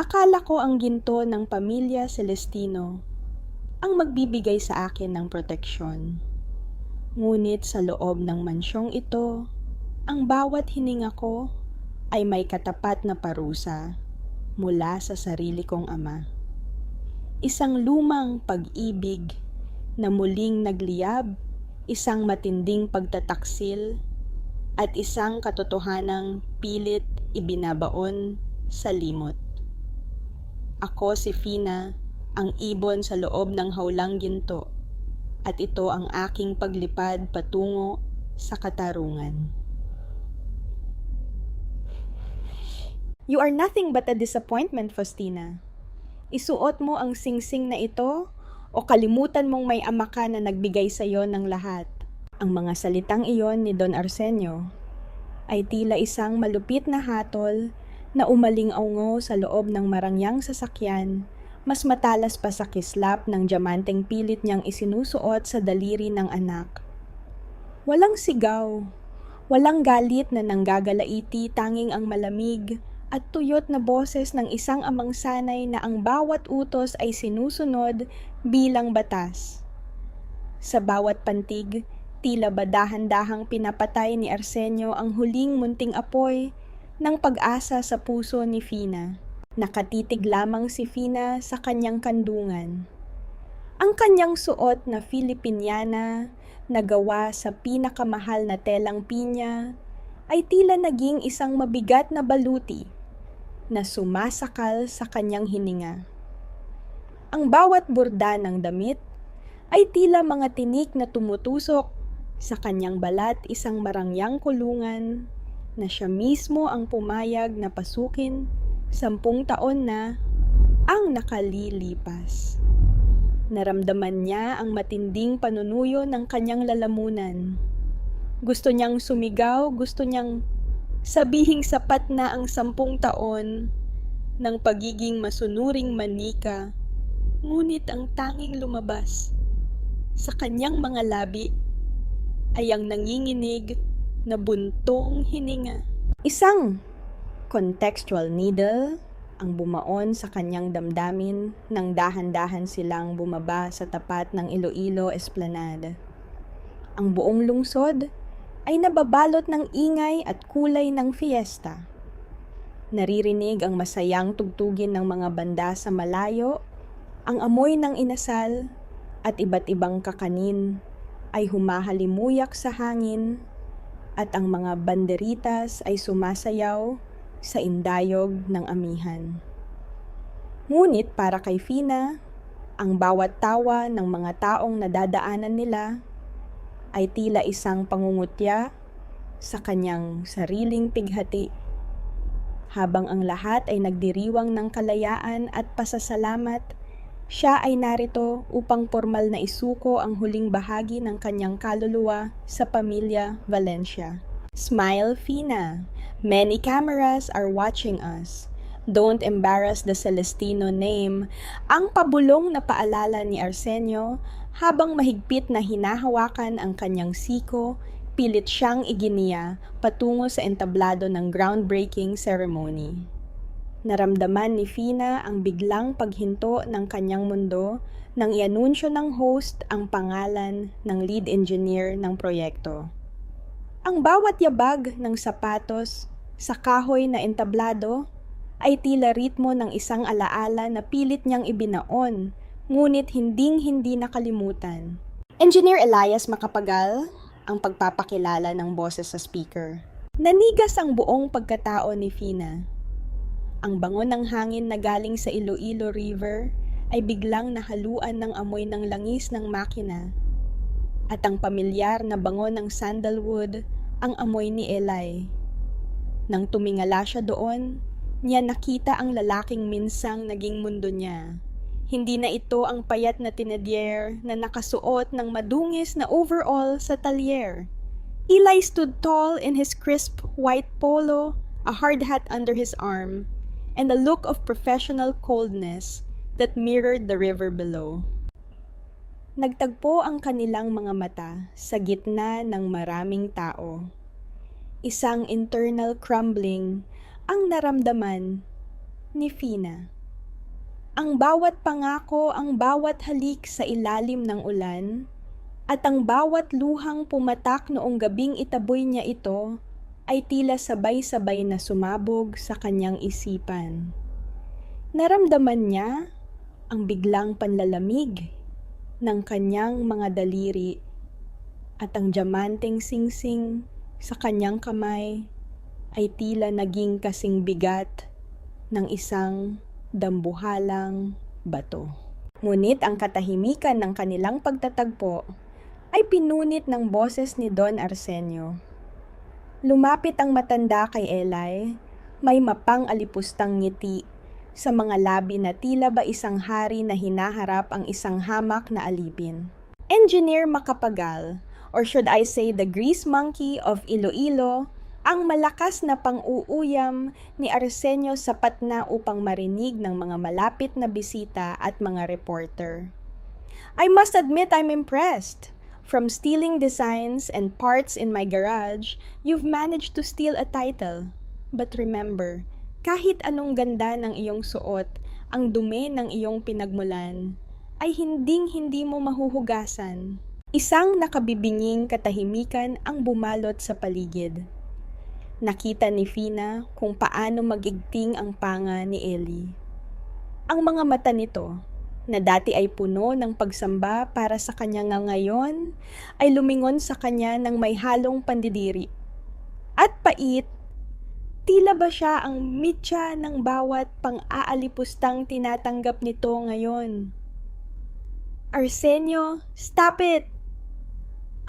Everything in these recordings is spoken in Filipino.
Akala ko ang ginto ng pamilya Celestino ang magbibigay sa akin ng proteksyon. Ngunit sa loob ng mansyong ito, ang bawat hininga ko ay may katapat na parusa mula sa sarili kong ama. Isang lumang pag-ibig na muling nagliyab, isang matinding pagtataksil, at isang katotohanang pilit ibinabaon sa limot. Ako si Fina, ang ibon sa loob ng hawlang ginto, at ito ang aking paglipad patungo sa katarungan. You are nothing but a disappointment, Faustina. Isuot mo ang singsing na ito o kalimutan mong may ama ka na nagbigay sa iyo ng lahat. Ang mga salitang iyon ni Don Arsenio ay tila isang malupit na hatol na umaling-aungaw sa loob ng marangyang sasakyan, mas matalas pa sa kislap ng diamanteng pilit niyang isinusuot sa daliri ng anak. Walang sigaw, walang galit na nanggagalaiti, tanging ang malamig at tuyot na boses ng isang amang sanay na ang bawat utos ay sinusunod bilang batas. Sa bawat pantig, tila ba dahan-dahang pinapatay ni Arsenio ang huling munting apoy ng pag-asa sa puso ni Fina. Nakatitig lamang si Fina sa kanyang kandungan. Ang kanyang suot na Filipiniana na gawa sa pinakamahal na telang pinya ay tila naging isang mabigat na baluti na sumasakal sa kanyang hininga. Ang bawat burda ng damit ay tila mga tinik na tumutusok sa kanyang balat, isang marangyang kulungan na siya mismo ang pumayag na pasukin 10 taon na ang nakalilipas. Naramdaman niya ang matinding panunuyo ng kanyang lalamunan. Gusto niyang sumigaw, gusto niyang sabihing sapat na ang 10 taon ng pagiging masunuring manika, ngunit ang tanging lumabas sa kanyang mga labi ay ang nanginginig na buntong hininga. Isang contextual needle ang bumaon sa kanyang damdamin nang dahan-dahan silang bumaba sa tapat ng Iloilo Esplanade. Ang buong lungsod ay nababalot ng ingay at kulay ng fiesta. Naririnig ang masayang tugtugin ng mga banda sa malayo, ang amoy ng inasal at iba't ibang kakanin ay humahalimuyak sa hangin, at ang mga banderitas ay sumasayaw sa indayog ng amihan. Ngunit para kay Fina, ang bawat tawa ng mga taong nadadaanan nila ay tila isang pangungutya sa kanyang sariling pighati. Habang ang lahat ay nagdiriwang ng kalayaan at pasasalamat, siya ay narito upang formal na isuko ang huling bahagi ng kanyang kaluluwa sa pamilya Valencia. Smile, Fina. Many cameras are watching us. Don't embarrass the Celestino name. Ang pabulong na paalala ni Arsenio habang mahigpit na hinahawakan ang kanyang siko, pilit siyang iginiya patungo sa entablado ng groundbreaking ceremony. Naramdaman ni Fina ang biglang paghinto ng kanyang mundo nang ianunsyo ng host ang pangalan ng lead engineer ng proyekto. Ang bawat yabag ng sapatos sa kahoy na entablado ay tila ritmo ng isang alaala na pilit niyang ibinaon, ngunit hinding-hindi nakalimutan. Engineer Elias Macapagal, ang pagpapakilala ng boses sa speaker. Nanigas ang buong pagkatao ni Fina. Ang bango ng hangin na galing sa Iloilo River ay biglang nahaluan ng amoy ng langis ng makina. At ang pamilyar na bango ng sandalwood ang amoy ni Eli. Nang tumingala siya doon, niya nakita ang lalaking minsang naging mundo niya. Hindi na ito ang payat na teenager na nakasuot ng madungis na overall sa talyer. Eli stood tall in his crisp white polo, a hard hat under his arm, and a look of professional coldness that mirrored the river below. Nagtagpo ang kanilang mga mata sa gitna ng maraming tao. Isang internal crumbling ang naramdaman ni Fina. Ang bawat pangako, ang bawat halik sa ilalim ng ulan, at ang bawat luhang pumatak noong gabing itaboy niya ito, ay tila sabay-sabay na sumabog sa kanyang isipan. Naramdaman niya ang biglang panlalamig ng kanyang mga daliri at ang diamanteng singsing sa kanyang kamay ay tila naging kasing bigat ng isang dambuhalang bato. Ngunit ang katahimikan ng kanilang pagtatagpo ay pinunit ng boses ni Don Arsenio. Lumapit ang matanda kay Eli, may mapang-alipustang ngiti sa mga labi na tila ba isang hari na hinaharap ang isang hamak na alipin. Engineer Macapagal, or should I say the grease monkey of Iloilo, ang malakas na pang-uuyam ni Arsenio sapat na upang marinig ng mga malapit na bisita at mga reporter. I must admit I'm impressed. From stealing designs and parts in my garage, you've managed to steal a title. But remember, kahit anong ganda ng iyong suot, ang dumi ng iyong pinagmulan, ay hinding-hindi mo mahuhugasan. Isang nakabibinging katahimikan ang bumalot sa paligid. Nakita ni Fina kung paano magigting ang panga ni Eli. Ang mga mata nito, na dati ay puno ng pagsamba para sa kanya ngayon, ay lumingon sa kanya ng may halong pandidiri. At pait, tila ba siya ang mitya ng bawat pang-aalipustang tinatanggap nito ngayon? Arsenio, stop it!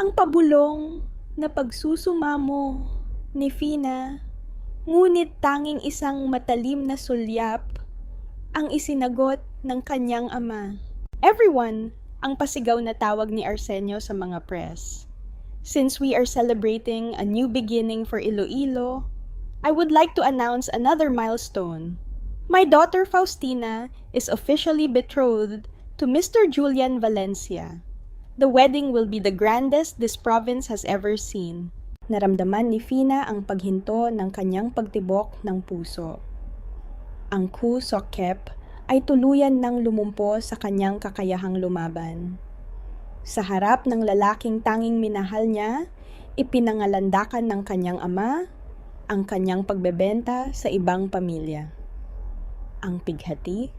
Ang pabulong na pagsusumamo ni Fina, ngunit tanging isang matalim na sulyap ang isinagot ng kanyang ama. Everyone, ang pasigaw na tawag ni Arsenio sa mga press. Since we are celebrating a new beginning for Iloilo, I would like to announce another milestone. My daughter Faustina is officially betrothed to Mr. Julian Valencia. The wedding will be the grandest this province has ever seen. Naramdaman ni Fina ang paghinto ng kanyang pagtibok ng puso. Ang Ku Sokep ay tuluyan ng lumumpo sa kanyang kakayahang lumaban. Sa harap ng lalaking tanging minahal niya, ipinangalandakan ng kanyang ama ang kanyang pagbebenta sa ibang pamilya. Ang pighati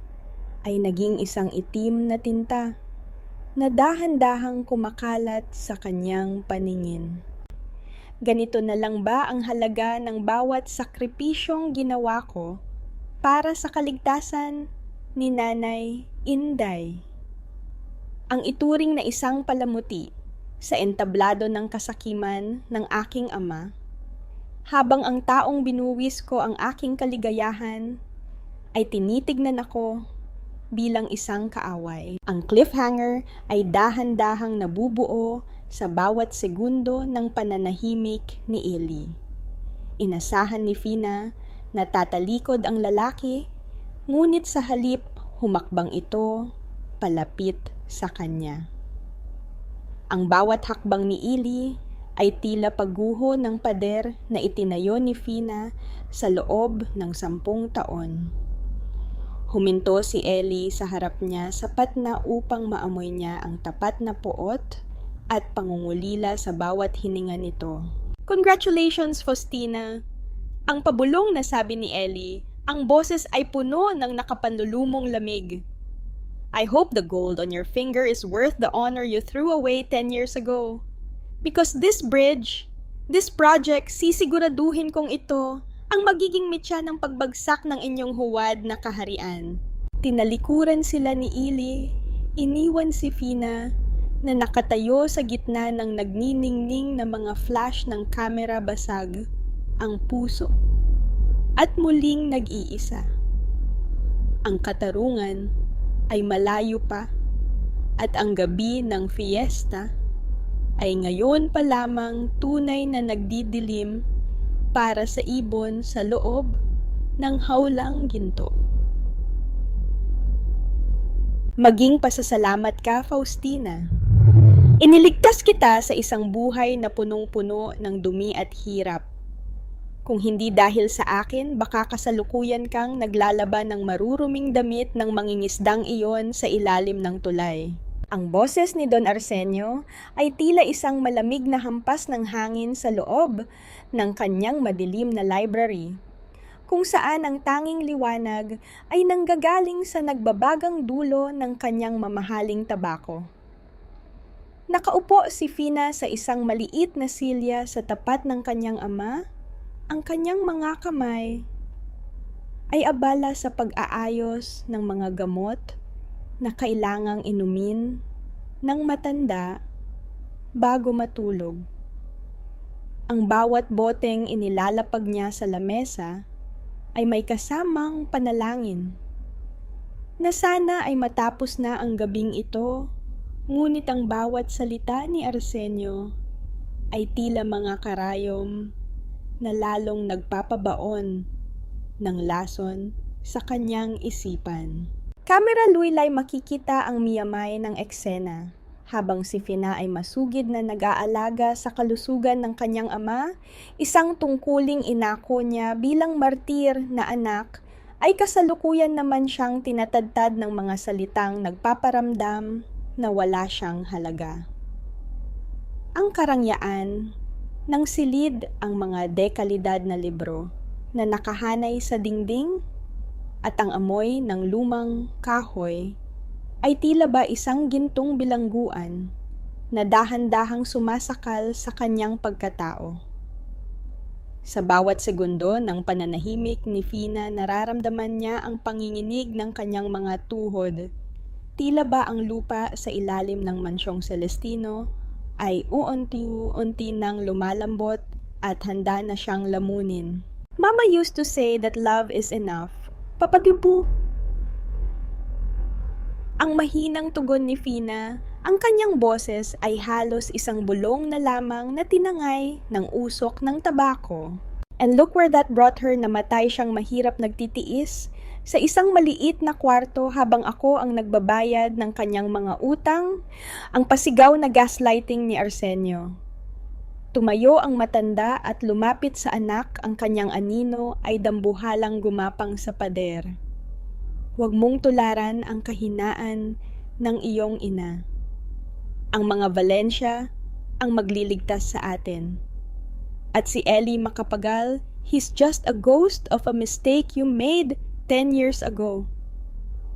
ay naging isang itim na tinta na dahan-dahang kumakalat sa kanyang paningin. Ganito na lang ba ang halaga ng bawat sakripisyong ginawa ko para sa kaligtasan ni Nanay Inday? Ang ituring na isang palamuti sa entablado ng kasakiman ng aking ama, habang ang taong binuwis ko ang aking kaligayahan ay tinitignan ako bilang isang kaaway. Ang cliffhanger ay dahan-dahang nabubuo sa bawat segundo ng pananahimik ni Eli. Inasahan ni Fina na tatalikod ang lalaki, ngunit sa halip humakbang ito palapit sa kanya. Ang bawat hakbang ni Eli ay tila pagguho ng pader na itinayo ni Fina sa loob ng 10 taon. Huminto si Eli sa harap niya sapat na upang maamoy niya ang tapat na puot at pangungulila sa bawat hininga nito. Congratulations, Faustina! Ang pabulong na sabi ni Eli, ang boses ay puno ng nakapanlulumong lamig. I hope the gold on your finger is worth the honor you threw away 10 years ago. Because this bridge, this project, sisiguraduhin kong ito ang magiging mitya ng pagbagsak ng inyong huwad na kaharian. Tinalikuran sila ni Eli, iniwan si Fina na nakatayo sa gitna ng nagniningning na mga flash ng kamera basag, ang puso, at muling nag-iisa. Ang katarungan ay malayo pa at ang gabi ng fiesta ay ngayon pa lamang tunay na nagdidilim para sa ibon sa loob ng hawlang ginto. Maging pasasalamat ka, Faustina. Iniligtas kita sa isang buhay na punong-puno ng dumi at hirap. Kung hindi dahil sa akin, baka kasalukuyan kang naglalaban ng maruruming damit ng mangingisdang iyon sa ilalim ng tulay. Ang boses ni Don Arsenio ay tila isang malamig na hampas ng hangin sa loob ng kanyang madilim na library, kung saan ang tanging liwanag ay nanggagaling sa nagbabagang dulo ng kanyang mamahaling tabako. Nakaupo si Fina sa isang maliit na silya sa tapat ng kanyang ama. Ang kanyang mga kamay ay abala sa pag-aayos ng mga gamot na kailangang inumin ng matanda bago matulog. Ang bawat boteng inilalapag niya sa lamesa ay may kasamang panalangin na sana ay matapos na ang gabing ito, ngunit ang bawat salita ni Arsenio ay tila mga karayom na lalong nagpapabaon ng lason sa kanyang isipan. Kamera luylay makikita ang miyamay ng eksena habang si Fina ay masugid na nag-aalaga sa kalusugan ng kanyang ama. Isang tungkuling inako niya bilang martir na anak ay kasalukuyan naman siyang tinatadtad ng mga salitang nagpaparamdam na wala siyang halaga. Ang karangyaan nang silid ang mga dekalidad na libro na nakahanay sa dingding at ang amoy ng lumang kahoy ay tila ba isang gintong bilangguan na dahan-dahang sumasakal sa kanyang pagkatao. Sa bawat segundo ng pananahimik ni Fina, nararamdaman niya ang panginginig ng kanyang mga tuhod. Tila ba ang lupa sa ilalim ng mansyong Celestino ay uunti-unti nang lumalambot at handa na siyang lamunin. Mama used to say that love is enough. Papatibo. Ang mahinang tugon ni Fina, ang kanyang boses ay halos isang bulong na lamang na tinangay ng usok ng tabako. And look where that brought her, namatay siyang mahirap nagtitiis sa isang maliit na kwarto habang ako ang nagbabayad ng kanyang mga utang, ang pasigaw na gaslighting ni Arsenio. Tumayo ang matanda at lumapit sa anak, ang kanyang anino ay dambuhalang gumapang sa pader. Huwag mong tularan ang kahinaan ng iyong ina. Ang mga Valencia ang magliligtas sa atin. At si Ellie Macapagal, he's just a ghost of a mistake you made 10 years ago.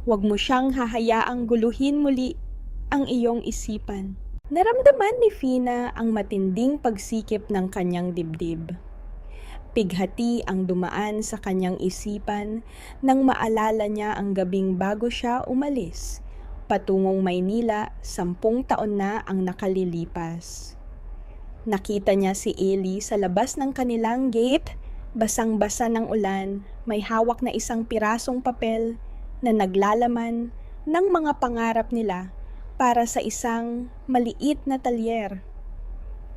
Huwag mo siyang hahayaang guluhin muli ang iyong isipan. Naramdaman ni Fina ang matinding pagsikip ng kanyang dibdib. Pighati ang dumaan sa kanyang isipan nang maalala niya ang gabing bago siya umalis patungong Maynila, 10 taon na ang nakalilipas. Nakita niya si Ellie sa labas ng kanilang gate, basang-basa ng ulan, may hawak na isang pirasong papel na naglalaman ng mga pangarap nila para sa isang maliit na talyer.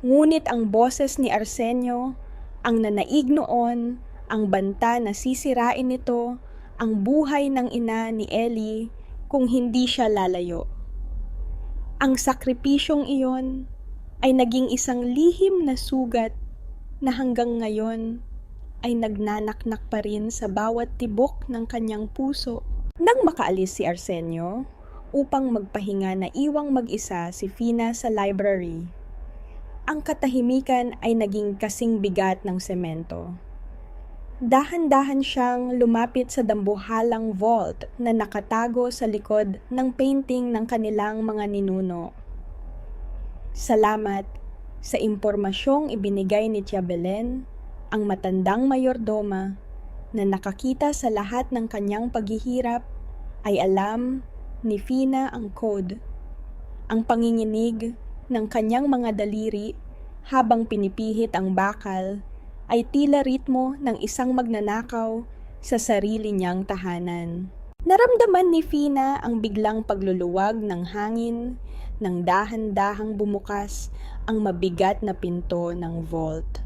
Ngunit ang boses ni Arsenio, ang nanaig noon, ang banta na sisirain nito, ang buhay ng ina ni Ellie kung hindi siya lalayo. Ang sakripisyong iyon ay naging isang lihim na sugat na hanggang ngayon ay nagnanaknak pa rin sa bawat tibok ng kanyang puso. Nang makaalis si Arsenio upang magpahinga, na iwang mag-isa si Fina sa library. Ang katahimikan ay naging kasing bigat ng semento. Dahan-dahan siyang lumapit sa dambuhalang vault na nakatago sa likod ng painting ng kanilang mga ninuno. Salamat sa impormasyong ibinigay ni Tia Belen, ang matandang mayordoma na nakakita sa lahat ng kanyang paghihirap ay alam ni Fina ang code. Ang panginginig ng kanyang mga daliri habang pinipihit ang bakal ay tila ritmo ng isang magnanakaw sa sarili niyang tahanan. Naramdaman ni Fina ang biglang pagluluwag ng hangin nang dahan-dahang bumukas ang mabigat na pinto ng vault.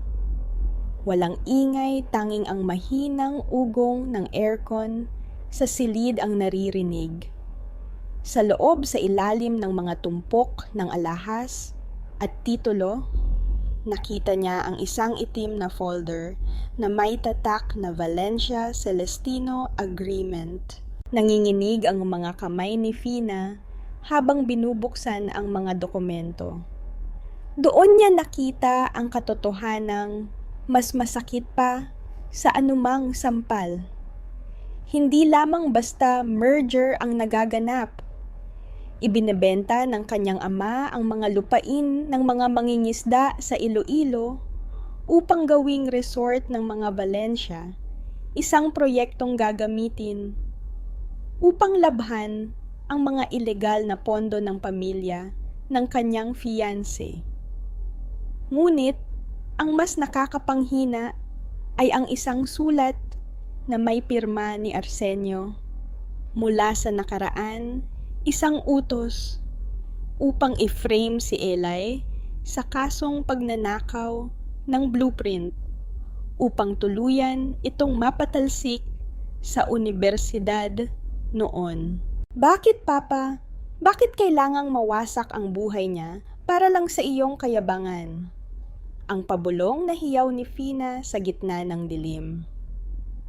Walang ingay, tanging ang mahinang ugong ng aircon sa silid ang naririnig. Sa loob, sa ilalim ng mga tumpok ng alahas at titulo, Nakita niya ang isang itim na folder na may tatak na Valencia Celestino Agreement. Nanginginig ang mga kamay ni Fina habang binubuksan ang mga dokumento. Doon niya nakita ang katotohanang mas masakit pa sa anumang sampal. Hindi lamang basta merger ang nagaganap. Ibinebenta ng kanyang ama ang mga lupain ng mga mangingisda sa Iloilo upang gawing resort ng mga Valencia, isang proyektong gagamitin upang labhan ang mga ilegal na pondo ng pamilya ng kanyang fiancé. Ngunit, ang mas nakakapanghina ay ang isang sulat na may pirma ni Arsenio mula sa nakaraan, isang utos upang i-frame si Eli sa kasong pagnanakaw ng blueprint upang tuluyan itong mapatalsik sa universidad noon. Bakit, Papa? Bakit kailangang mawasak ang buhay niya para lang sa iyong kayabangan? Ang pabulong na hiyaw ni Fina sa gitna ng dilim.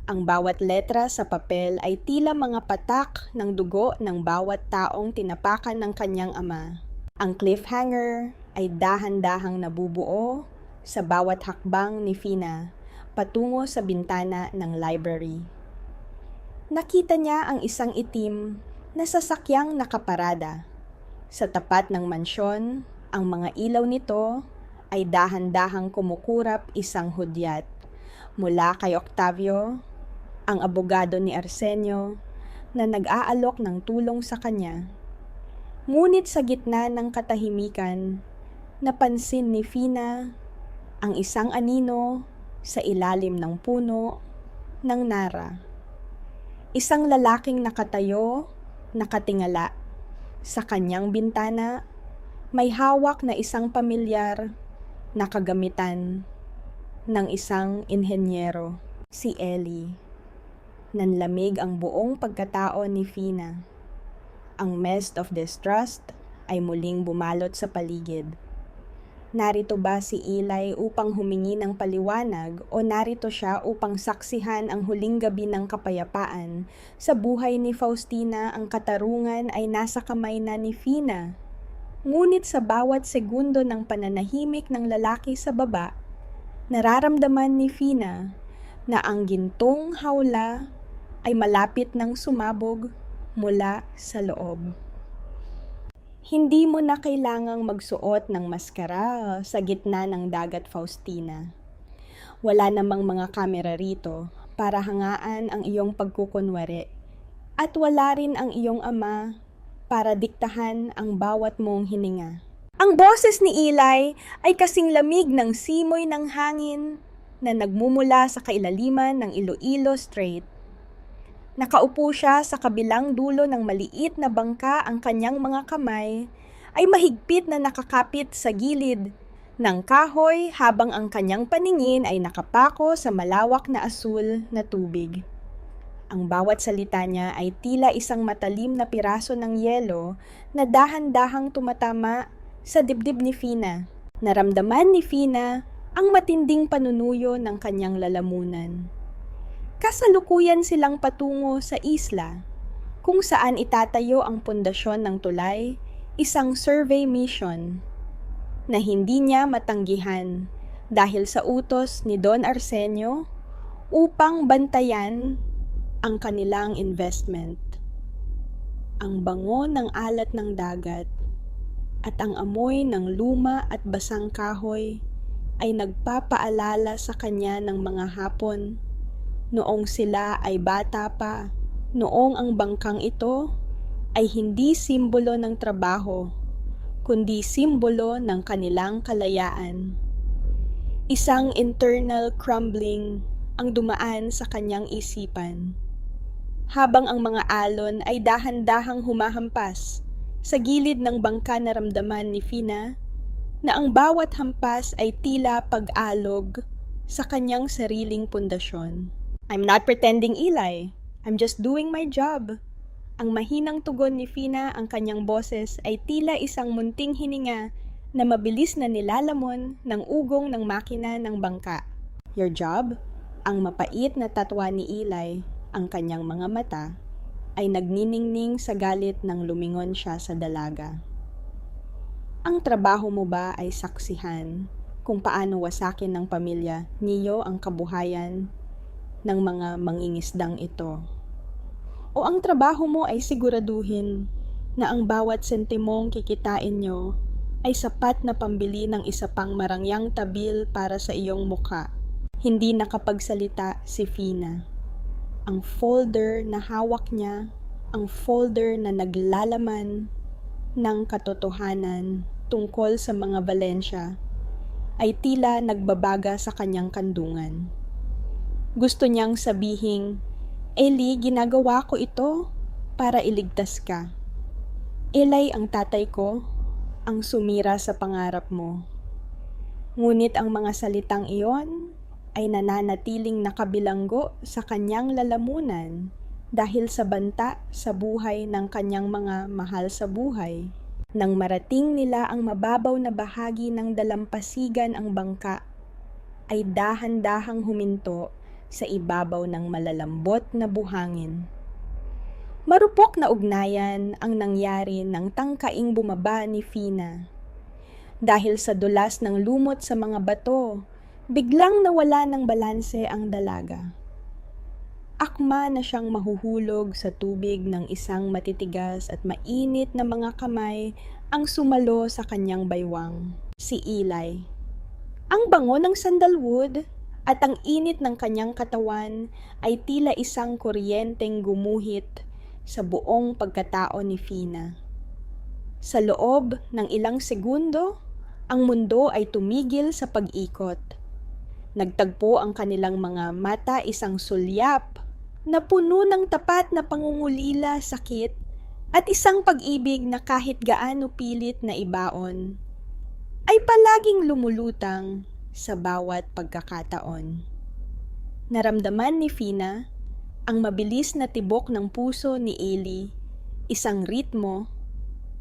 Ang bawat letra sa papel ay tila mga patak ng dugo ng bawat taong tinapakan ng kanyang ama. Ang cliffhanger ay dahan-dahang nabubuo sa bawat hakbang ni Fina patungo sa bintana ng library. Nakita niya ang isang itim na sasakyang nakaparada. Sa tapat ng mansyon, ang mga ilaw nito ay dahan-dahang kumukurap isang hudyat mula kay Octavio, ang abogado ni Arsenio, na nag-aalok ng tulong sa kanya. Ngunit sa gitna ng katahimikan, napansin ni Fina ang isang anino sa ilalim ng puno ng Nara. Isang lalaking nakatayo, nakatingala. Sa kanyang bintana, may hawak na isang pamilyar na kagamitan ng isang inhenyero, si Eli. Nanlamig ang buong pagkatao ni Fina. Ang mist of distrust ay muling bumalot sa paligid. Narito ba si Eli upang humingi ng paliwanag o narito siya upang saksihan ang huling gabi ng kapayapaan? Sa buhay ni Faustina, ang katarungan ay nasa kamay na ni Fina. Ngunit sa bawat segundo ng pananahimik ng lalaki sa baba, nararamdaman ni Fina na ang gintong hawla ay malapit nang sumabog mula sa loob. Hindi mo na kailangang magsuot ng maskara sa gitna ng dagat, Faustina. Wala namang mga kamera rito para hangaan ang iyong pagkukunwari. At wala rin ang iyong ama para diktahan ang bawat mong hininga. Ang boses ni Eli ay kasing lamig ng simoy ng hangin na nagmumula sa kailaliman ng Iloilo Strait. Nakaupo siya sa kabilang dulo ng maliit na bangka, ang kanyang mga kamay ay mahigpit na nakakapit sa gilid ng kahoy habang ang kanyang paningin ay nakapako sa malawak na asul na tubig. Ang bawat salita niya ay tila isang matalim na piraso ng yelo na dahan-dahang tumatama sa dibdib ni Fina. Naramdaman ni Fina ang matinding panunuyo ng kanyang lalamunan. Kasalukuyan silang patungo sa isla, kung saan itatayo ang pundasyon ng tulay, isang survey mission na hindi niya matanggihan dahil sa utos ni Don Arsenio upang bantayan ang kanilang investment. Ang bango ng alat ng dagat at ang amoy ng luma at basang kahoy ay nagpapaalala sa kanya ng mga hapon noong sila ay bata pa, noong ang bangkang ito ay hindi simbolo ng trabaho, kundi simbolo ng kanilang kalayaan. Isang internal crumbling ang dumaan sa kanyang isipan, habang ang mga alon ay dahan-dahang humahampas sa gilid ng bangka. Naramdaman ni Fina na ang bawat hampas ay tila pag-alog sa kanyang sariling pundasyon. I'm not pretending, Eli. I'm just doing my job. Ang mahinang tugon ni Fina, ang kanyang boses ay tila isang munting hininga na mabilis na nilalamon ng ugong ng makina ng bangka. Your job? Ang mapait na tatwa ni Eli, ang kanyang mga mata, ay nagniningning sa galit nang lumingon siya sa dalaga. Ang trabaho mo ba ay saksihan kung paano wasakin ng pamilya niyo ang kabuhayan ng mga mangingisdang ito? O ang trabaho mo ay siguraduhin na ang bawat sentimong kikitain nyo ay sapat na pambili ng isa pang marangyang tabil para sa iyong mukha? Hindi nakapagsalita si Fina. Ang folder na hawak niya, ang folder na naglalaman ng katotohanan tungkol sa mga Valencia, ay tila nagbabaga sa kanyang kandungan. Gusto niyang sabihing, Eli, ginagawa ko ito para iligtas ka. Eli, ang tatay ko, ang sumira sa pangarap mo. Ngunit ang mga salitang iyon ay nananatiling nakabilanggo sa kanyang lalamunan dahil sa banta sa buhay ng kanyang mga mahal sa buhay. Nang marating nila ang mababaw na bahagi ng dalampasigan ang bangka, ay dahan-dahang huminto sa ibabaw ng malalambot na buhangin. Marupok na ugnayan ang nangyari ng tangkaing bumaba ni Fina. Dahil sa dulas ng lumot sa mga bato, biglang nawala ng balanse ang dalaga. Akma na siyang mahuhulog sa tubig ng isang matitigas at mainit na mga kamay ang sumalo sa kanyang baywang, si Eli. Ang bango ng sandalwood at ang init ng kanyang katawan ay tila isang kuryenteng gumuhit sa buong pagkatao ni Fina. Sa loob ng ilang segundo, ang mundo ay tumigil sa pag-ikot. Nagtagpo ang kanilang mga mata isang sulyap na puno ng tapat na pangungulila, sakit, at isang pag-ibig na kahit gaano pilit na ibaon, ay palaging lumulutang sa bawat pagkakataon. Naramdaman ni Fina ang mabilis na tibok ng puso ni Eli, isang ritmo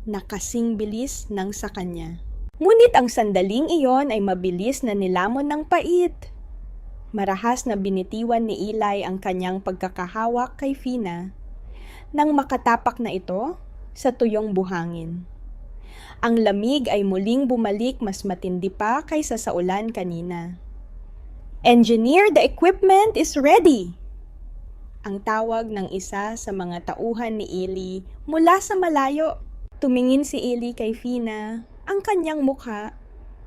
na kasing bilis ng sa kanya. Ngunit ang sandaling iyon ay mabilis na nilamon ng pait. Marahas na binitiwan ni Eli ang kanyang pagkakahawak kay Fina nang makatapak na ito sa tuyong buhangin. Ang lamig ay muling bumalik mas matindi pa kaysa sa ulan kanina. Engineer, the equipment is ready! Ang tawag ng isa sa mga tauhan ni Eli mula sa malayo. Tumingin si Eli kay Fina, ang kanyang mukha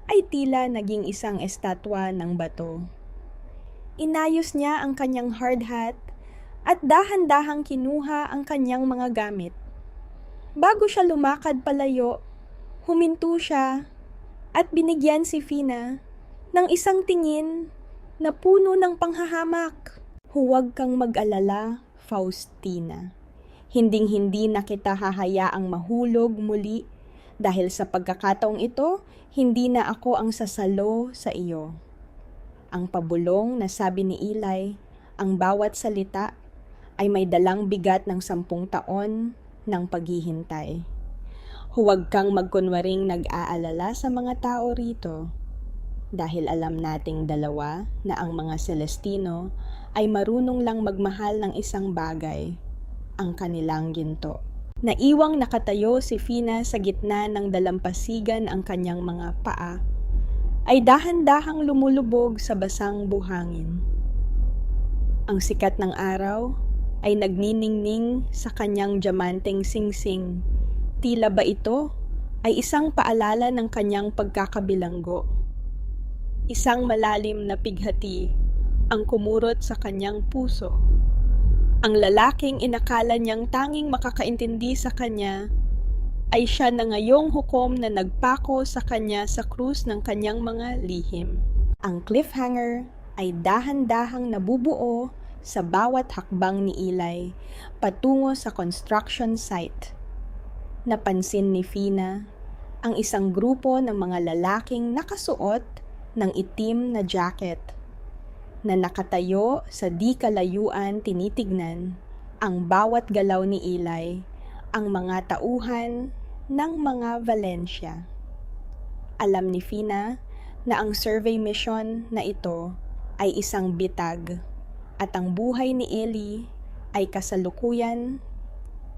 ay tila naging isang estatwa ng bato. Inayos niya ang kanyang hard hat at dahan-dahang kinuha ang kanyang mga gamit. Bago siya lumakad palayo, huminto siya at binigyan si Fina ng isang tingin na puno ng panghahamak. Huwag kang mag-alala, Faustina. Hinding-hindi na kita hahayaang mahulog muli dahil sa pagkakataong ito, hindi na ako ang sasalo sa iyo. Ang pabulong na sabi ni Eli, ang bawat salita ay may dalang bigat ng 10 taon ng paghihintay. Huwag kang magkunwaring nag-aalala sa mga tao rito dahil alam nating dalawa na ang mga Celestino ay marunong lang magmahal ng isang bagay, ang kanilang ginto. Naiwang nakatayo si Fina sa gitna ng dalampasigan ang kanyang mga paa, ay dahan-dahang lumulubog sa basang buhangin. Ang sikat ng araw ay nagniningning sa kanyang diamanteng singsing. Tila ba ito ay isang paalala ng kanyang pagkakabilanggo? Isang malalim na pighati ang kumurot sa kanyang puso. Ang lalaking inakala niyang tanging makakaintindi sa kanya ay siya na ngayong hukom na nagpako sa kanya sa krus ng kanyang mga lihim. Ang cliffhanger ay dahan-dahang nabubuo sa bawat hakbang ni Eli patungo sa construction site. Napansin ni Fina ang isang grupo ng mga lalaking nakasuot ng itim na jacket na nakatayo sa di kalayuan tinitignan ang bawat galaw ni Eli, ang mga tauhan ng mga Valencia. Alam ni Fina na ang survey mission na ito ay isang bitag at ang buhay ni Ellie ay kasalukuyan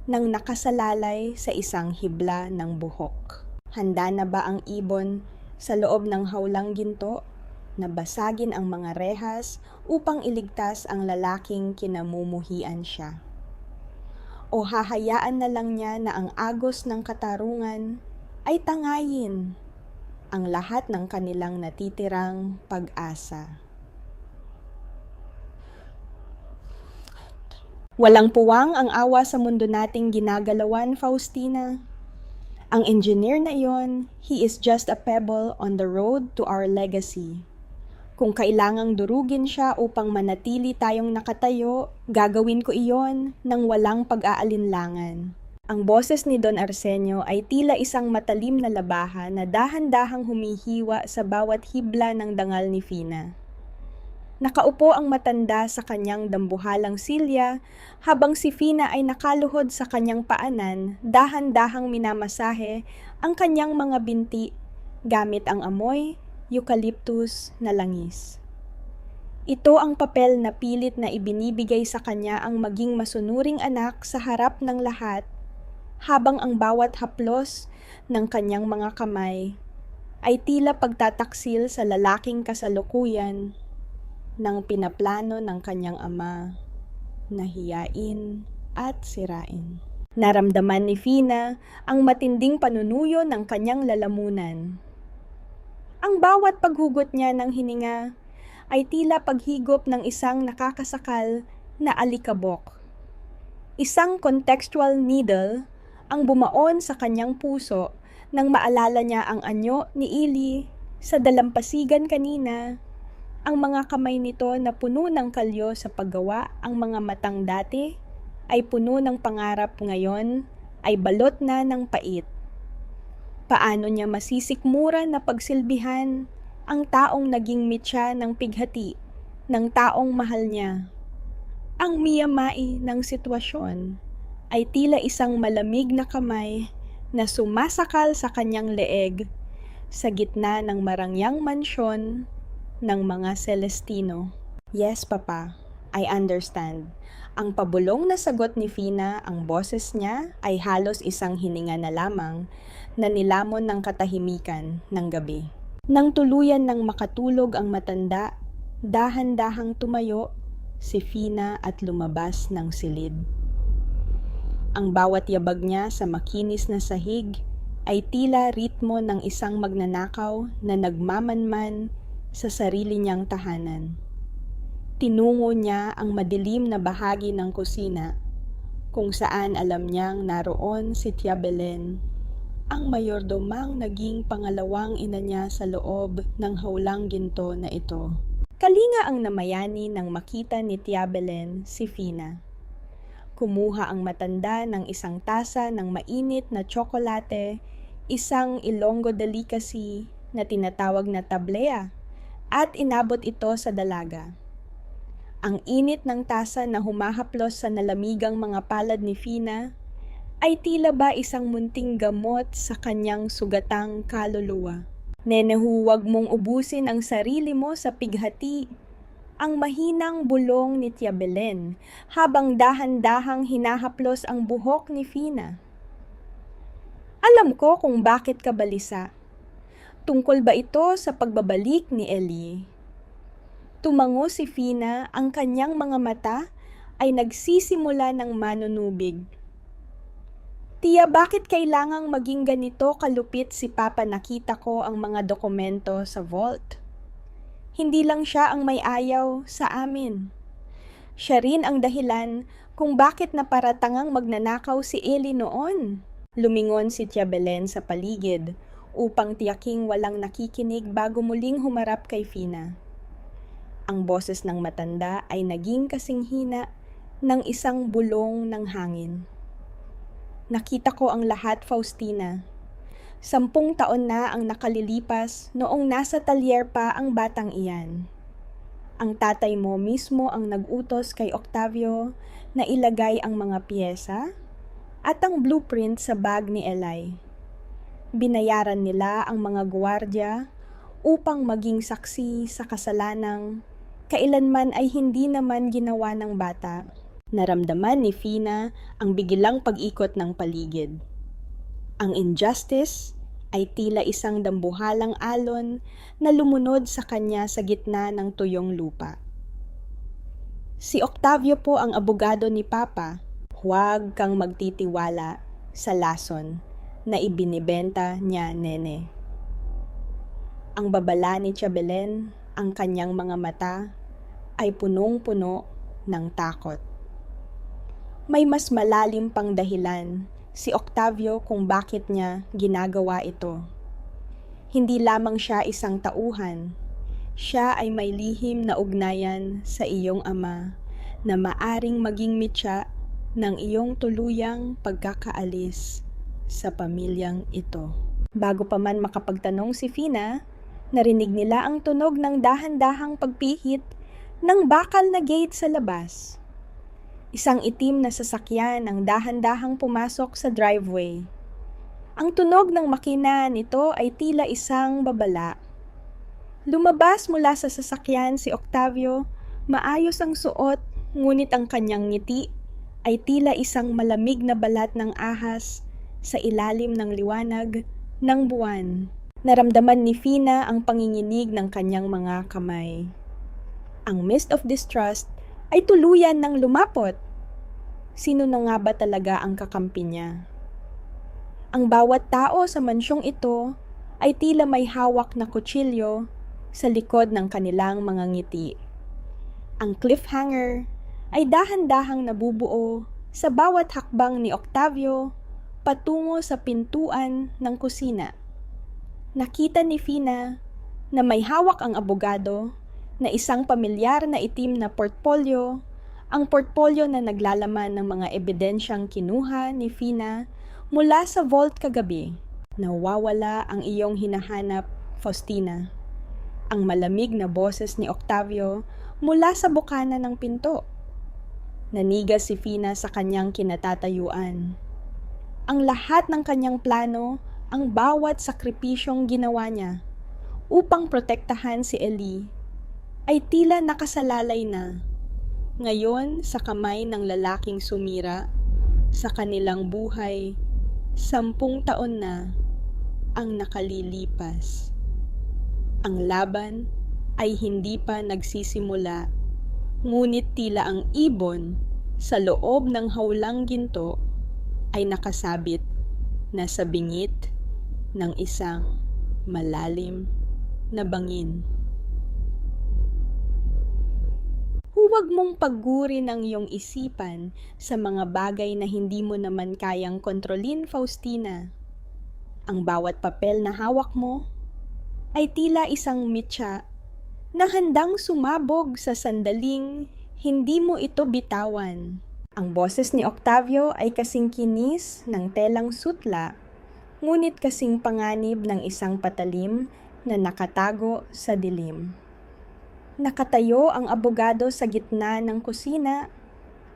nang nakasalalay sa isang hibla ng buhok. Handa na ba ang ibon sa loob ng hawlang ginto na basagin ang mga rehas upang iligtas ang lalaking kinamumuhian siya? O hahayaan na lang niya na ang agos ng katarungan ay tangayin ang lahat ng kanilang natitirang pag-asa? Walang puwang ang awa sa mundo nating ginagalawan, Faustina. Ang engineer na iyon, he is just a pebble on the road to our legacy. Kung kailangang durugin siya upang manatili tayong nakatayo, gagawin ko iyon nang walang pag-aalinlangan. Ang boses ni Don Arsenio ay tila isang matalim na labaha na dahan-dahang humihiwa sa bawat hibla ng dangal ni Fina. Nakaupo ang matanda sa kanyang dambuhalang silya habang si Fina ay nakaluhod sa kanyang paanan, dahan-dahang minamasahe ang kanyang mga binti gamit ang amoy eucalyptus na langis. Ito ang papel na pilit na ibinibigay sa kanya ang maging masunuring anak sa harap ng lahat, habang ang bawat haplos ng kanyang mga kamay ay tila pagtataksil sa lalaking kasalukuyan ng pinaplano ng kanyang ama na hiyain at sirain. Naramdaman ni Fina ang matinding panunuyo ng kanyang lalamunan. Ang bawat paghugot niya ng hininga ay tila paghigop ng isang nakakasakal na alikabok. Isang contextual needle ang bumaon sa kanyang puso nang maalala niya ang anyo ni Ellie sa dalampasigan kanina. Ang mga kamay nito na puno ng kalyo sa paggawa, ang mga matang dati ay puno ng pangarap, ngayon ay balot na ng pait. Paano niya masisikmura na pagsilbihan ang taong naging mitya ng pighati ng taong mahal niya? Ang miyamai ng sitwasyon ay tila isang malamig na kamay na sumasakal sa kanyang leeg sa gitna ng marangyang mansyon ng mga Celestino. Yes, Papa, I understand. Ang pabulong na sagot ni Fina, ang boses niya ay halos isang hininga na lamang na nilamon ng katahimikan ng gabi. Nang tuluyan ng makatulog ang matanda, dahan-dahang tumayo si Fina at lumabas ng silid. Ang bawat yabag niya sa makinis na sahig ay tila ritmo ng isang magnanakaw na nagmamanman sa sarili niyang tahanan. Tinungo niya ang madilim na bahagi ng kusina, kung saan alam niyang naroon si Tia Belen, ang mayordomang naging pangalawang ina niya sa loob ng hawlang ginto na ito. Kalinga ang namayani nang makita ni Tia Belen si Fina. Kumuha ang matanda ng isang tasa ng mainit na tsokolate, isang Ilonggo delicacy na tinatawag na tablea, at inabot ito sa dalaga. Ang init ng tasa na humahaplos sa nalamigang mga palad ni Fina ay tila ba isang munting gamot sa kanyang sugatang kaluluwa. Nene, huwag mong ubusin ang sarili mo sa pighati. Ang mahinang bulong ni Tia Belen habang dahan-dahang hinahaplos ang buhok ni Fina. Alam ko kung bakit ka balisa. Tungkol ba ito sa pagbabalik ni Ellie? Tumango si Fina, ang kanyang mga mata ay nagsisimula ng manunubig. Tia, bakit kailangang maging ganito kalupit si Papa? Nakita ko ang mga dokumento sa vault. Hindi lang siya ang may ayaw sa amin. Siya rin ang dahilan kung bakit naparatangang magnanakaw si Ellie noon. Lumingon si Tia Belen sa paligid upang tiyaking walang nakikinig bago muling humarap kay Fina. Ang boses ng matanda ay naging kasing hina ng isang bulong ng hangin. Nakita ko ang lahat, Faustina. 10 taon na ang nakalilipas noong nasa talyer pa ang batang iyan. Ang tatay mo mismo ang nag-utos kay Octavio na ilagay ang mga piyesa at ang blueprint sa bag ni Eli. Binayaran nila ang mga gwardiya upang maging saksi sa kasalanang kailanman ay hindi naman ginawa ng bata. Naramdaman ni Fina ang biglang pag-ikot ng paligid. Ang injustice ay tila isang dambuhalang alon na lumunod sa kanya sa gitna ng tuyong lupa. Si Octavio po ang abogado ni Papa. Huwag kang magtitiwala sa lason na ibinibenta niya, nene. Ang babala ni Chabelen, ang kanyang mga mata, ay punong-puno ng takot. May mas malalim pang dahilan si Octavio kung bakit niya ginagawa ito. Hindi lamang siya isang tauhan, siya ay may lihim na ugnayan sa iyong ama na maaring maging mitya ng iyong tuluyang pagkakaalis sa pamilyang ito. Bago pa man makapagtanong si Fina, narinig nila ang tunog ng dahan-dahang pagpihit ng bakal na gate sa labas. Isang itim na sasakyan ang dahan-dahang pumasok sa driveway. Ang tunog ng makina nito ay tila isang babala. Lumabas mula sa sasakyan si Octavio, maayos ang suot, ngunit ang kanyang ngiti ay tila isang malamig na balat ng ahas sa ilalim ng liwanag ng buwan. Naramdaman ni Fina ang panginginig ng kanyang mga kamay. Ang mist of distrust ay tuluyan ng lumapot. Sino na nga ba talaga ang kakampi niya? Ang bawat tao sa mansyong ito ay tila may hawak na kutsilyo sa likod ng kanilang mga ngiti. Ang cliffhanger ay dahan-dahang nabubuo sa bawat hakbang ni Octavio patungo sa pintuan ng kusina. Nakita ni Fina na may hawak ang abogado na isang pamilyar na itim na portfolio, ang portfolio na naglalaman ng mga ebidensyang kinuha ni Fina mula sa vault kagabi. Nawawala ang iyong hinahanap, Faustina. Ang malamig na boses ni Octavio mula sa bukana ng pinto. Nanigas si Fina sa kanyang kinatatayuan. Ang lahat ng kanyang plano, ang bawat sakripisyong ginawa niya upang protektahan si Eli ay tila nakasalalay na. Ngayon sa kamay ng lalaking sumira sa kanilang buhay, 10 taon na ang nakalilipas. Ang laban ay hindi pa nagsisimula, ngunit tila ang ibon sa loob ng hawlang ginto ay nakasabit na sa bingit ng isang malalim na bangin. Huwag mong paggurin ang iyong isipan sa mga bagay na hindi mo naman kayang kontrolin, Faustina. Ang bawat papel na hawak mo ay tila isang mitya na handang sumabog sa sandaling hindi mo ito bitawan. Ang boses ni Octavio ay kasing kinis ng telang sutla, ngunit kasing panganib ng isang patalim na nakatago sa dilim. Nakatayo ang abogado sa gitna ng kusina.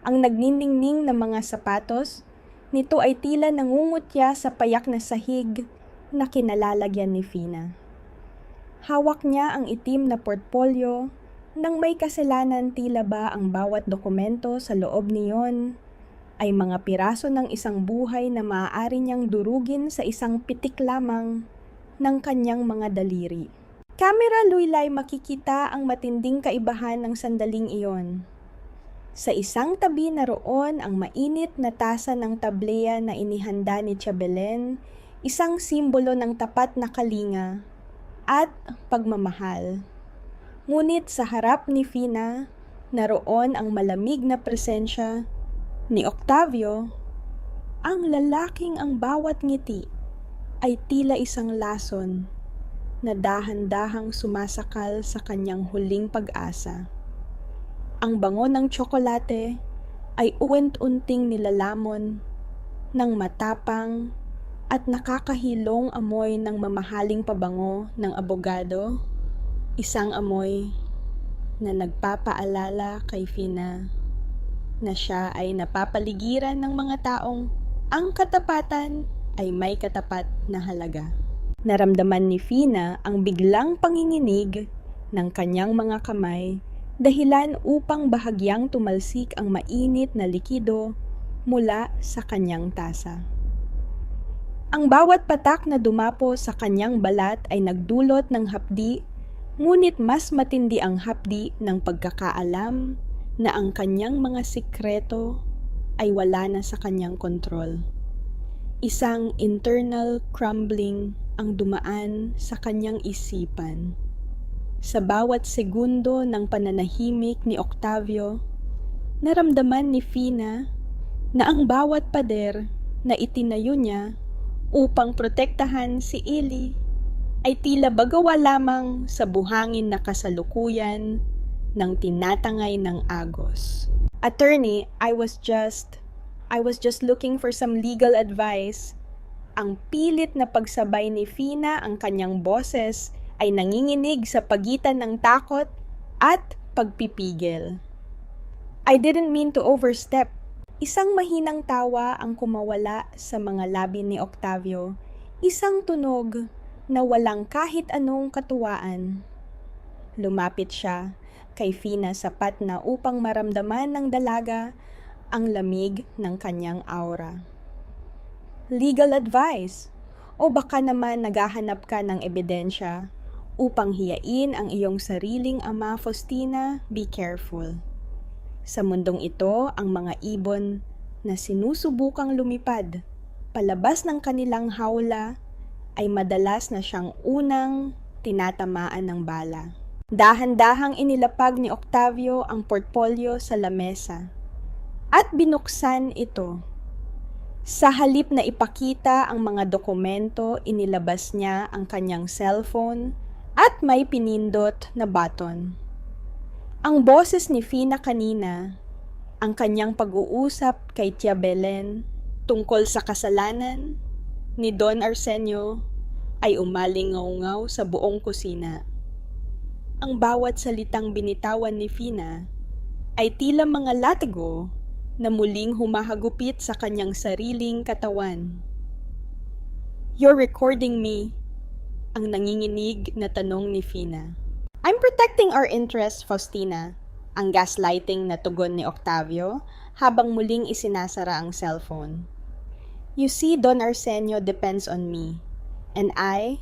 Ang nagniningning na mga sapatos nito ay tila nangungutya sa payak na sahig na kinalalagyan ni Fina. Hawak niya ang itim na portfolyo nang may kasalanan. Tila ba ang bawat dokumento sa loob niyon ay mga piraso ng isang buhay na maaari niyang durugin sa isang pitik lamang ng kanyang mga daliri. Kamera luylay makikita ang matinding kaibahan ng sandaling iyon. Sa isang tabi naroon ang mainit na tasa ng tableya na inihanda ni Chabelen, isang simbolo ng tapat na kalinga at pagmamahal. Ngunit sa harap ni Fina, naroon ang malamig na presensya ni Octavio, ang lalaking ang bawat ngiti ay tila isang lason na dahan-dahang sumasakal sa kanyang huling pag-asa. Ang bango ng tsokolate ay uwent-unting nilalamon ng matapang at nakakahilong amoy ng mamahaling pabango ng abogado, isang amoy na nagpapaalala kay Fina na siya ay napapaligiran ng mga taong ang katapatan ay may katapat na halaga. Naramdaman ni Fina ang biglang panginginig ng kanyang mga kamay, dahilan upang bahagyang tumalsik ang mainit na likido mula sa kanyang tasa. Ang bawat patak na dumapo sa kanyang balat ay nagdulot ng hapdi, ngunit mas matindi ang hapdi ng pagkakaalam na ang kanyang mga sikreto ay wala na sa kanyang kontrol. Isang internal crumbling ang dumaan sa kanyang isipan. Sa bawat segundo ng pananahimik ni Octavio, naramdaman ni Fina na ang bawat pader na itinayo niya upang protektahan si Ellie ay tila bagawa lamang sa buhangin na kasalukuyan ng tinatangay ng agos. Attorney, I was just looking for some legal advice. Ang pilit na pagsabay ni Fina ang kanyang boses ay nanginginig sa pagitan ng takot at pagpipigil. I didn't mean to overstep. Isang mahinang tawa ang kumawala sa mga labi ni Octavio, isang tunog na walang kahit anong katuwaan. Lumapit siya kay Fina sapat na upang maramdaman ng dalaga ang lamig ng kanyang aura. Legal advice, o baka naman naghahanap ka ng ebidensya upang hiyain ang iyong sariling ama, Faustina? Be careful. Sa mundong ito, ang mga ibon na sinusubukang lumipad palabas ng kanilang hawla ay madalas na siyang unang tinatamaan ng bala. Dahan-dahang inilapag ni Octavio ang portfolyo sa lamesa at binuksan ito. Sa halip na ipakita ang mga dokumento, inilabas niya ang kanyang cellphone at may pinindot na button. Ang boses ni Fina kanina, ang kanyang pag-uusap kay Tia Belen tungkol sa kasalanan ni Don Arsenio ay umalingaw-ngaw sa buong kusina. Ang bawat salitang binitawan ni Fina ay tila mga latigo na muling humahagupit sa kanyang sariling katawan. "You're recording me?" ang nanginginig na tanong ni Fina. "I'm protecting our interests, Faustina," ang gaslighting na tugon ni Octavio habang muling isinasara ang cellphone. "You see, Don Arsenio depends on me, and I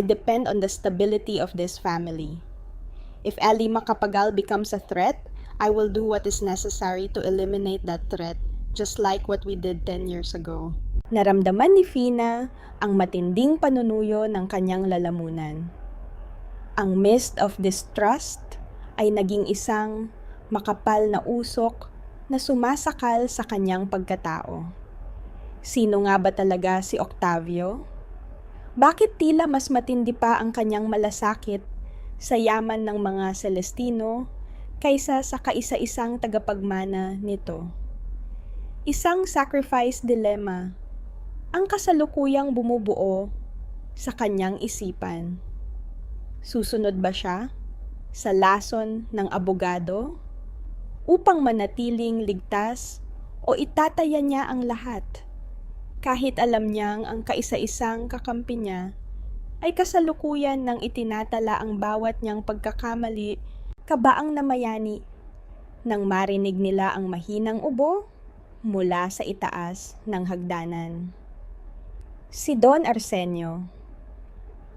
depend on the stability of this family. If Ellie Macapagal becomes a threat, I will do what is necessary to eliminate that threat, just like what we did 10 years ago." Naramdaman ni Fina ang matinding panunuyo ng kanyang lalamunan. Ang mist of distrust ay naging isang makapal na usok na sumasakal sa kanyang pagkatao. Sino nga ba talaga si Octavio? Bakit tila mas matindi pa ang kanyang malasakit sa yaman ng mga Celestino kaysa sa kaisa-isang tagapagmana nito? Isang sacrifice dilemma ang kasalukuyang bumubuo sa kanyang isipan. Susunod ba siya sa lason ng abogado upang manatiling ligtas, o itataya niya ang lahat kahit alam niyang ang kaisa-isang kakampi niya ay kasalukuyan ng itinatala ang bawat niyang pagkakamali, kabaang namayani nang marinig nila ang mahinang ubo mula sa itaas ng hagdanan. Si Don Arsenio.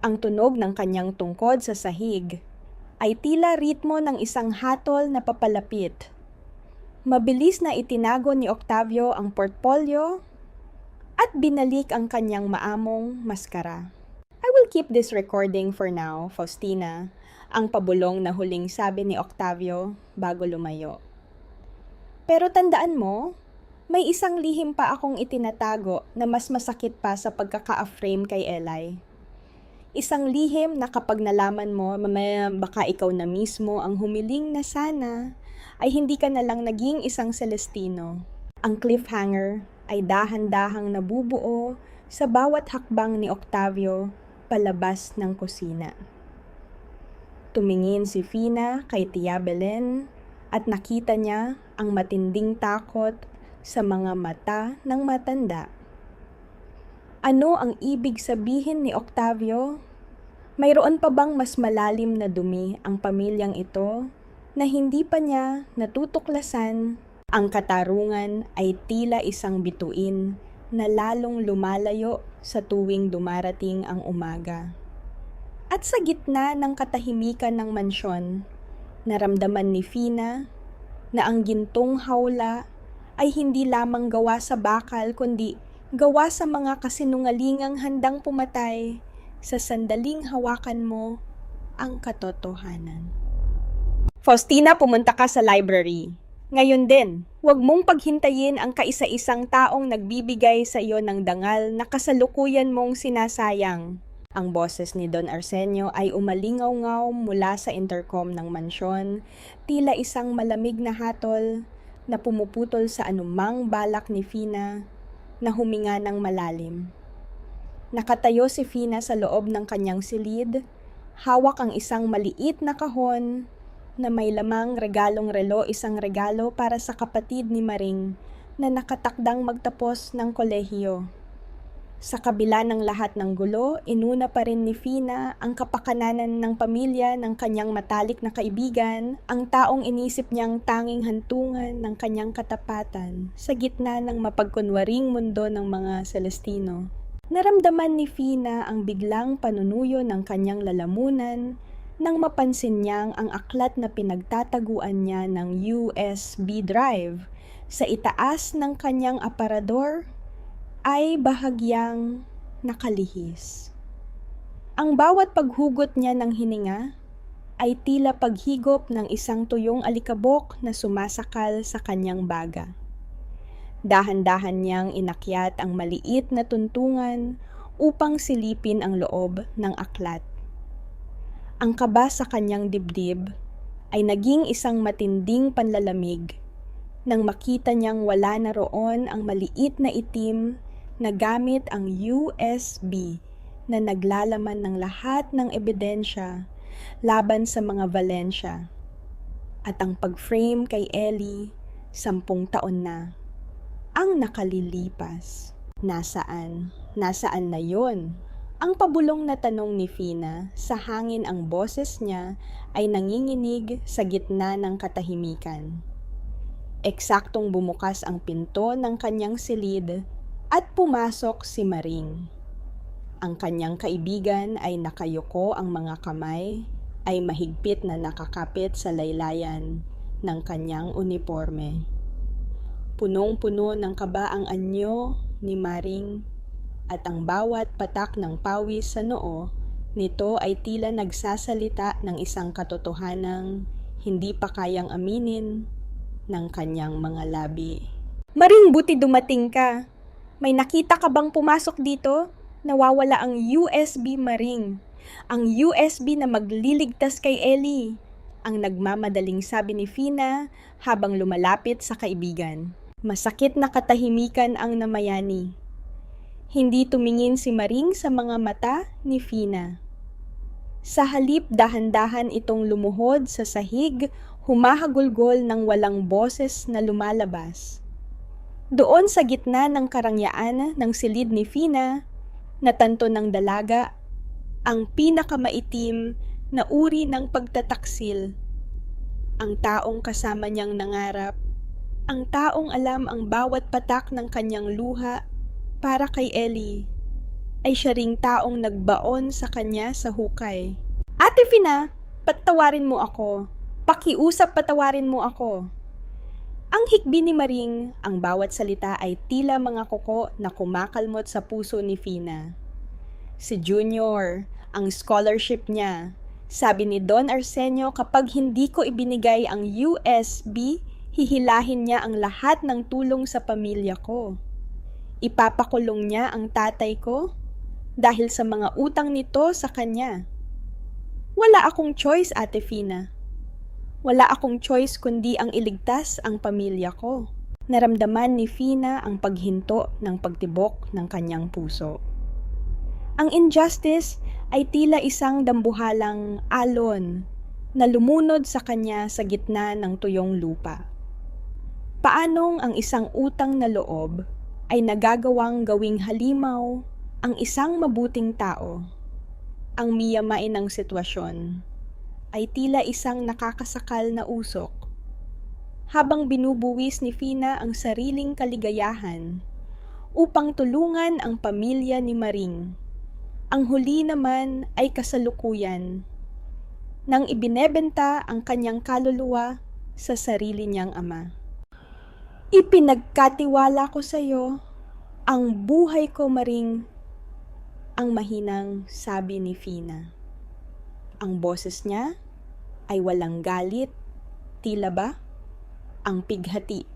Ang tunog ng kanyang tungkod sa sahig ay tila ritmo ng isang hatol na papalapit. Mabilis na itinago ni Octavio ang portfolyo at binalik ang kanyang maamong maskara. "I will keep this recording for now, Faustina," ang pabulong na huling sabi ni Octavio bago lumayo. "Pero tandaan mo, may isang lihim pa akong itinatago na mas masakit pa sa pagkaka-frame kay Eli. Isang lihim na kapag nalaman mo, mamaya baka ikaw na mismo ang humiling na sana ay hindi ka na lang naging isang Celestino." Ang cliffhanger ay dahan-dahang nabubuo sa bawat hakbang ni Octavio palabas ng kusina. Tumingin si Fina kay Tia Belen at nakita niya ang matinding takot sa mga mata ng matanda. Ano ang ibig sabihin ni Octavio? Mayroon pa bang mas malalim na dumi ang pamilyang ito na hindi pa niya natutuklasan? Ang katarungan ay tila isang bituin na lalong lumalayo sa tuwing dumarating ang umaga. At sa gitna ng katahimikan ng mansyon, naramdaman ni Fina na ang gintong hawla ay hindi lamang gawa sa bakal kundi gawa sa mga kasinungalingang handang pumatay sa sandaling hawakan mo ang katotohanan. Faustina, pumunta ka sa library. Ngayon din, huwag mong paghintayin ang kaisa-isang taong nagbibigay sa iyo ng dangal na kasalukuyan mong sinasayang. Ang boses ni Don Arsenio ay umalingaw-ngaw mula sa intercom ng mansyon, tila isang malamig na hatol na pumuputol sa anumang balak ni Fina na huminga ng malalim. Nakatayo si Fina sa loob ng kanyang silid, hawak ang isang maliit na kahon na may lamang regalong relo, isang regalo para sa kapatid ni Maring na nakatakdang magtapos ng kolehiyo. Sa kabila ng lahat ng gulo, inuna pa rin ni Fina ang kapakananan ng pamilya ng kanyang matalik na kaibigan, ang taong inisip niyang tanging hantungan ng kanyang katapatan sa gitna ng mapagkunwaring mundo ng mga Celestino. Naramdaman ni Fina ang biglang panunuyo ng kanyang lalamunan nang mapansin niyang ang aklat na pinagtataguan niya ng USB drive sa itaas ng kanyang aparador ay bahagyang nakalihis. Ang bawat paghugot niya ng hininga ay tila paghigop ng isang tuyong alikabok na sumasakal sa kanyang baga. Dahan-dahan niyang inakyat ang maliit na tuntungan upang silipin ang loob ng aklat. Ang kaba sa kanyang dibdib ay naging isang matinding panlalamig nang makita niyang wala na roon ang maliit na itim na gamit ang USB na naglalaman ng lahat ng ebidensya laban sa mga Valencia. At ang pag-frame kay Ellie, 10 taon na ang nakalilipas. Nasaan? Nasaan na yon? Ang pabulong na tanong ni Fina, sa hangin ang boses niya ay nanginginig sa gitna ng katahimikan. Eksaktong bumukas ang pinto ng kanyang silid at pumasok si Maring. Ang kanyang kaibigan ay nakayuko, ang mga kamay ay mahigpit na nakakapit sa laylayan ng kanyang uniforme. Punong-puno ng kaba ang anyo ni Maring at ang bawat patak ng pawis sa noo nito ay tila nagsasalita ng isang katotohanang hindi pa kayang aminin ng kanyang mga labi. Maring, buti dumating ka. May nakita ka bang pumasok dito? Nawawala ang USB, Maring. Ang USB na magliligtas kay Ellie. Ang nagmamadaling sabi ni Fina habang lumalapit sa kaibigan. Masakit na katahimikan ang namayani. Hindi tumingin si Maring sa mga mata ni Fina. Sa halip, dahan-dahan itong lumuhod sa sahig, humahagulgol ng walang boses na lumalabas. Doon sa gitna ng karangyaan ng silid ni Fina, natanto ng dalaga ang pinakamaitim na uri ng pagtataksil. Ang taong kasama niyang nangarap, ang taong alam ang bawat patak ng kanyang luha para kay Ellie, ay siya ring taong nagbaon sa kanya sa hukay. Ate Fina, patawarin mo ako. Pakiusap, patawarin mo ako. Ang hikbi ni Maring, ang bawat salita ay tila mga kuko na kumakalmot sa puso ni Fina. Si Junior, ang scholarship niya. Sabi ni Don Arsenio, kapag hindi ko ibinigay ang USB, hihilahin niya ang lahat ng tulong sa pamilya ko. Ipapakulong niya ang tatay ko dahil sa mga utang nito sa kanya. Wala akong choice, Ate Fina. Wala akong choice kundi ang iligtas ang pamilya ko. Naramdaman ni Fina ang paghinto ng pagtibok ng kanyang puso. Ang injustice ay tila isang dambuhalang alon na lumunod sa kanya sa gitna ng tuyong lupa. Paanong ang isang utang na loob ay nagagawang gawing halimaw Ang isang mabuting tao, ang miyamain ng sitwasyon, ay tila isang nakakasakal na usok. Habang binubuwis ni Fina ang sariling kaligayahan upang tulungan ang pamilya ni Maring, ang huli naman ay kasalukuyan nang ibinebenta ang kanyang kaluluwa sa sarili niyang ama. Ipinagkatiwala ko sa iyo ang buhay ko, Maring, ang mahinang sabi ni Fina. Ang boses niya ay walang galit, tila ba? Ang pighati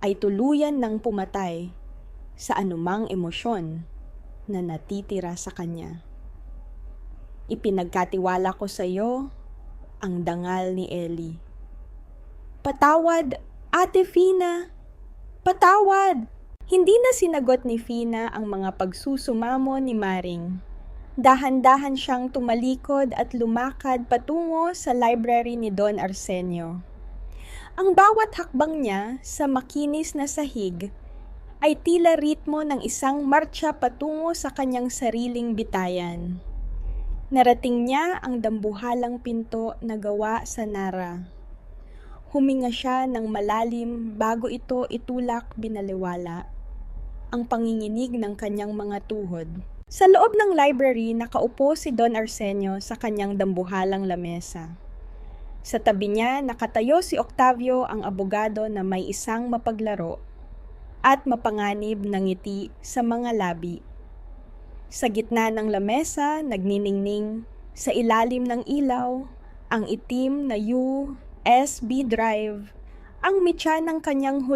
ay tuluyan ng pumatay sa anumang emosyon na natitira sa kanya. Ipinagkatiwala ko sa iyo ang dangal ni Ellie. Patawad, Ate Fina! Patawad! Hindi na sinagot ni Fina ang mga pagsusumamo ni Maring. Dahan-dahan siyang tumalikod at lumakad patungo sa library ni Don Arsenio. Ang bawat hakbang niya sa makinis na sahig ay tila ritmo ng isang martsa patungo sa kanyang sariling bitayan. Narating niya ang dambuhalang pinto na gawa sa Nara. Huminga siya ng malalim bago ito itulak binaliwala ang panginginig ng kanyang mga tuhod. Sa loob ng library, nakaupo si Don Arsenio sa kanyang dambuhalang lamesa. Sa tabi niya, nakatayo si Octavio, ang abogado na may isang mapaglaro at mapanganib na ngiti sa mga labi. Sa gitna ng lamesa, nagniningning sa ilalim ng ilaw ang itim na USB drive, ang mitya ng kanyang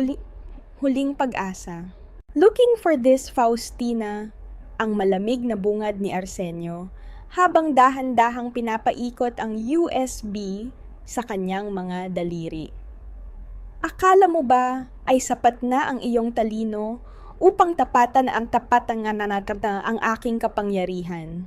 huling pag-asa. Looking for this, Faustina, ang malamig na bungad ni Arsenio, habang dahan-dahang pinapaikot ang USB sa kanyang mga daliri. Akala mo ba ay sapat na ang iyong talino upang tapatan ang ang aking kapangyarihan?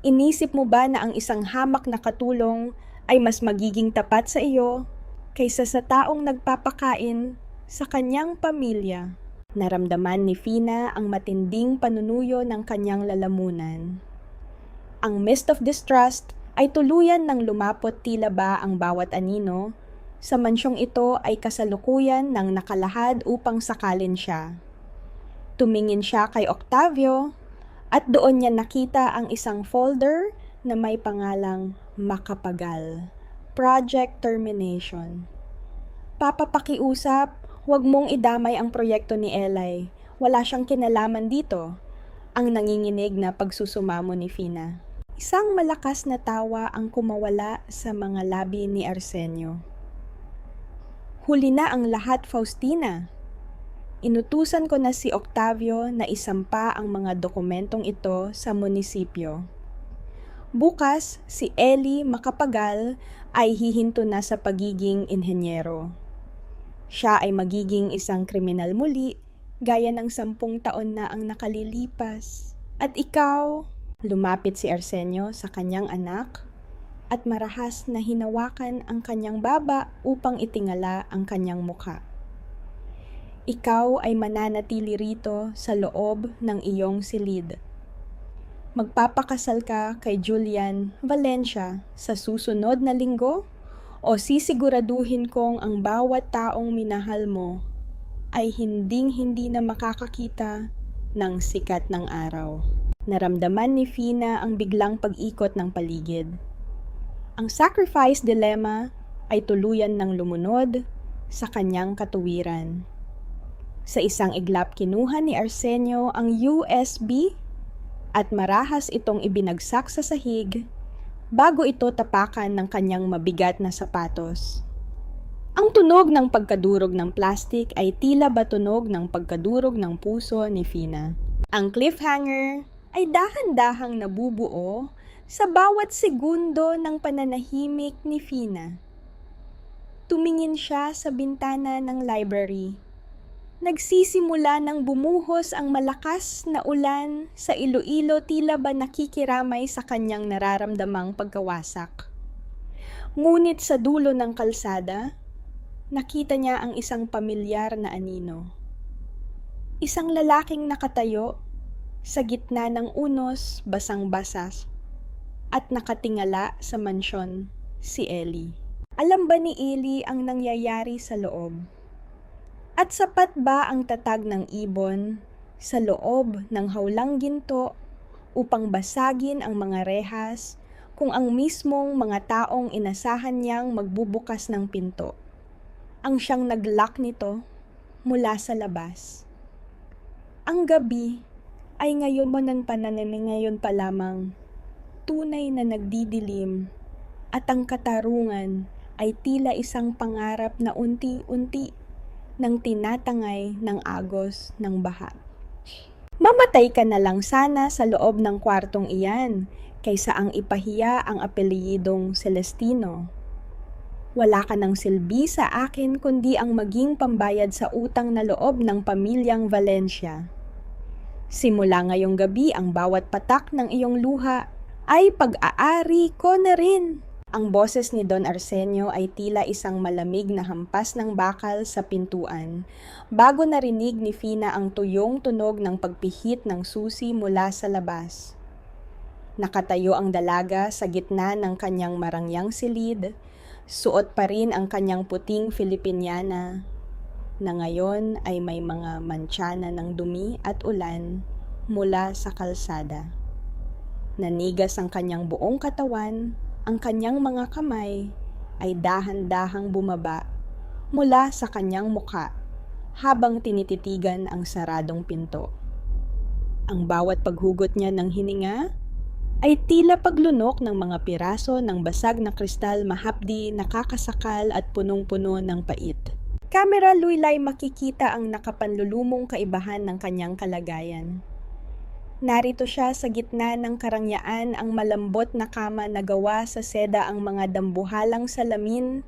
Inisip mo ba na ang isang hamak na katulong ay mas magiging tapat sa iyo kaysa sa taong nagpapakain sa kanyang pamilya? Naramdaman ni Fina ang matinding panunuyo ng kanyang lalamunan. Ang mist of distrust ay tuluyan ng lumapot, tila ba ang bawat anino sa mansyong ito ay kasalukuyan ng nakalahad upang sakalin siya. Tumingin siya kay Octavio at doon niya nakita ang isang folder na may pangalang Makapagal, Project Termination. Papapakiusap, huwag mong idamay ang proyekto ni Eli. Wala siyang kinalaman dito. Ang nanginginig na pagsusumamo ni Fina. Isang malakas na tawa ang kumawala sa mga labi ni Arsenio. Huli na ang lahat, Faustina. Inutusan ko na si Octavio na isampa ang mga dokumentong ito sa munisipyo. Bukas, si Ellie Makapagal ay hihinto na sa pagiging inhenyero. Siya ay magiging isang kriminal muli, gaya ng 10 taon na ang nakalilipas. At ikaw, lumapit si Arsenio sa kanyang anak at marahas na hinawakan ang kanyang baba upang itingala ang kanyang mukha. Ikaw ay mananatili rito sa loob ng iyong silid. Magpapakasal ka kay Julian Valencia sa susunod na linggo o sisiguraduhin kong ang bawat taong minahal mo ay hinding-hindi na makakakita ng sikat ng araw. Naramdaman ni Fina ang biglang pag-ikot ng paligid. Ang sacrifice dilemma ay tuluyan ng lumunod sa kanyang katuwiran. Sa isang iglap kinuha ni Arsenio ang USB at marahas itong ibinagsak sa sahig bago ito tapakan ng kanyang mabigat na sapatos. Ang tunog ng pagkadurog ng plastik ay tila ba tunog ng pagkadurog ng puso ni Fina. Ang cliffhanger ay dahan-dahang nabubuo sa bawat segundo ng pananahimik ni Fina. Tumingin siya sa bintana ng library. Nagsisimula ng bumuhos ang malakas na ulan sa Iloilo, tila ba nakikiramay sa kanyang nararamdamang pagkawasak. Ngunit sa dulo ng kalsada, nakita niya ang isang pamilyar na anino. Isang lalaking nakatayo Sa gitna ng unos, basang-basas, at nakatingala sa mansyon, si Ellie. Alam ba ni Ellie ang nangyayari sa loob? At sapat ba ang tatag ng ibon sa loob ng hawlang ginto upang basagin ang mga rehas kung ang mismong mga taong inasahan niyang magbubukas ng pinto ang siyang nag-lock nito mula sa labas? Ang gabi ay ngayon mo ng ngayon pa lamang tunay na nagdidilim at ang katarungan ay tila isang pangarap na unti-unti nang tinatangay ng agos ng baha. Mamatay ka na lang sana sa loob ng kwartong iyan kaysa ang ipahiya ang apelyidong Celestino. Wala ka ng silbi sa akin kundi ang maging pambayad sa utang na loob ng pamilyang Valencia. Simula ngayong gabi ang bawat patak ng iyong luha ay pag-aari ko na rin. Ang boses ni Don Arsenio ay tila isang malamig na hampas ng bakal sa pintuan bago narinig ni Fina ang tuyong tunog ng pagpihit ng susi mula sa labas. Nakatayo ang dalaga sa gitna ng kanyang marangyang silid. Suot pa rin ang kanyang puting Filipiniana na ngayon ay may mga mantsana ng dumi at ulan mula sa kalsada. Nanigas ang kanyang buong katawan, ang kanyang mga kamay ay dahan-dahang bumaba mula sa kanyang mukha habang tinititigan ang saradong pinto. Ang bawat paghugot niya ng hininga ay tila paglunok ng mga piraso ng basag na kristal mahapdi, nakakasakal at punong-puno ng pait. Kamera luylay makikita ang nakapanlulumong kaibahan ng kanyang kalagayan. Narito siya sa gitna ng karangyaan, ang malambot na kama na gawa sa seda, ang mga dambuhalang salamin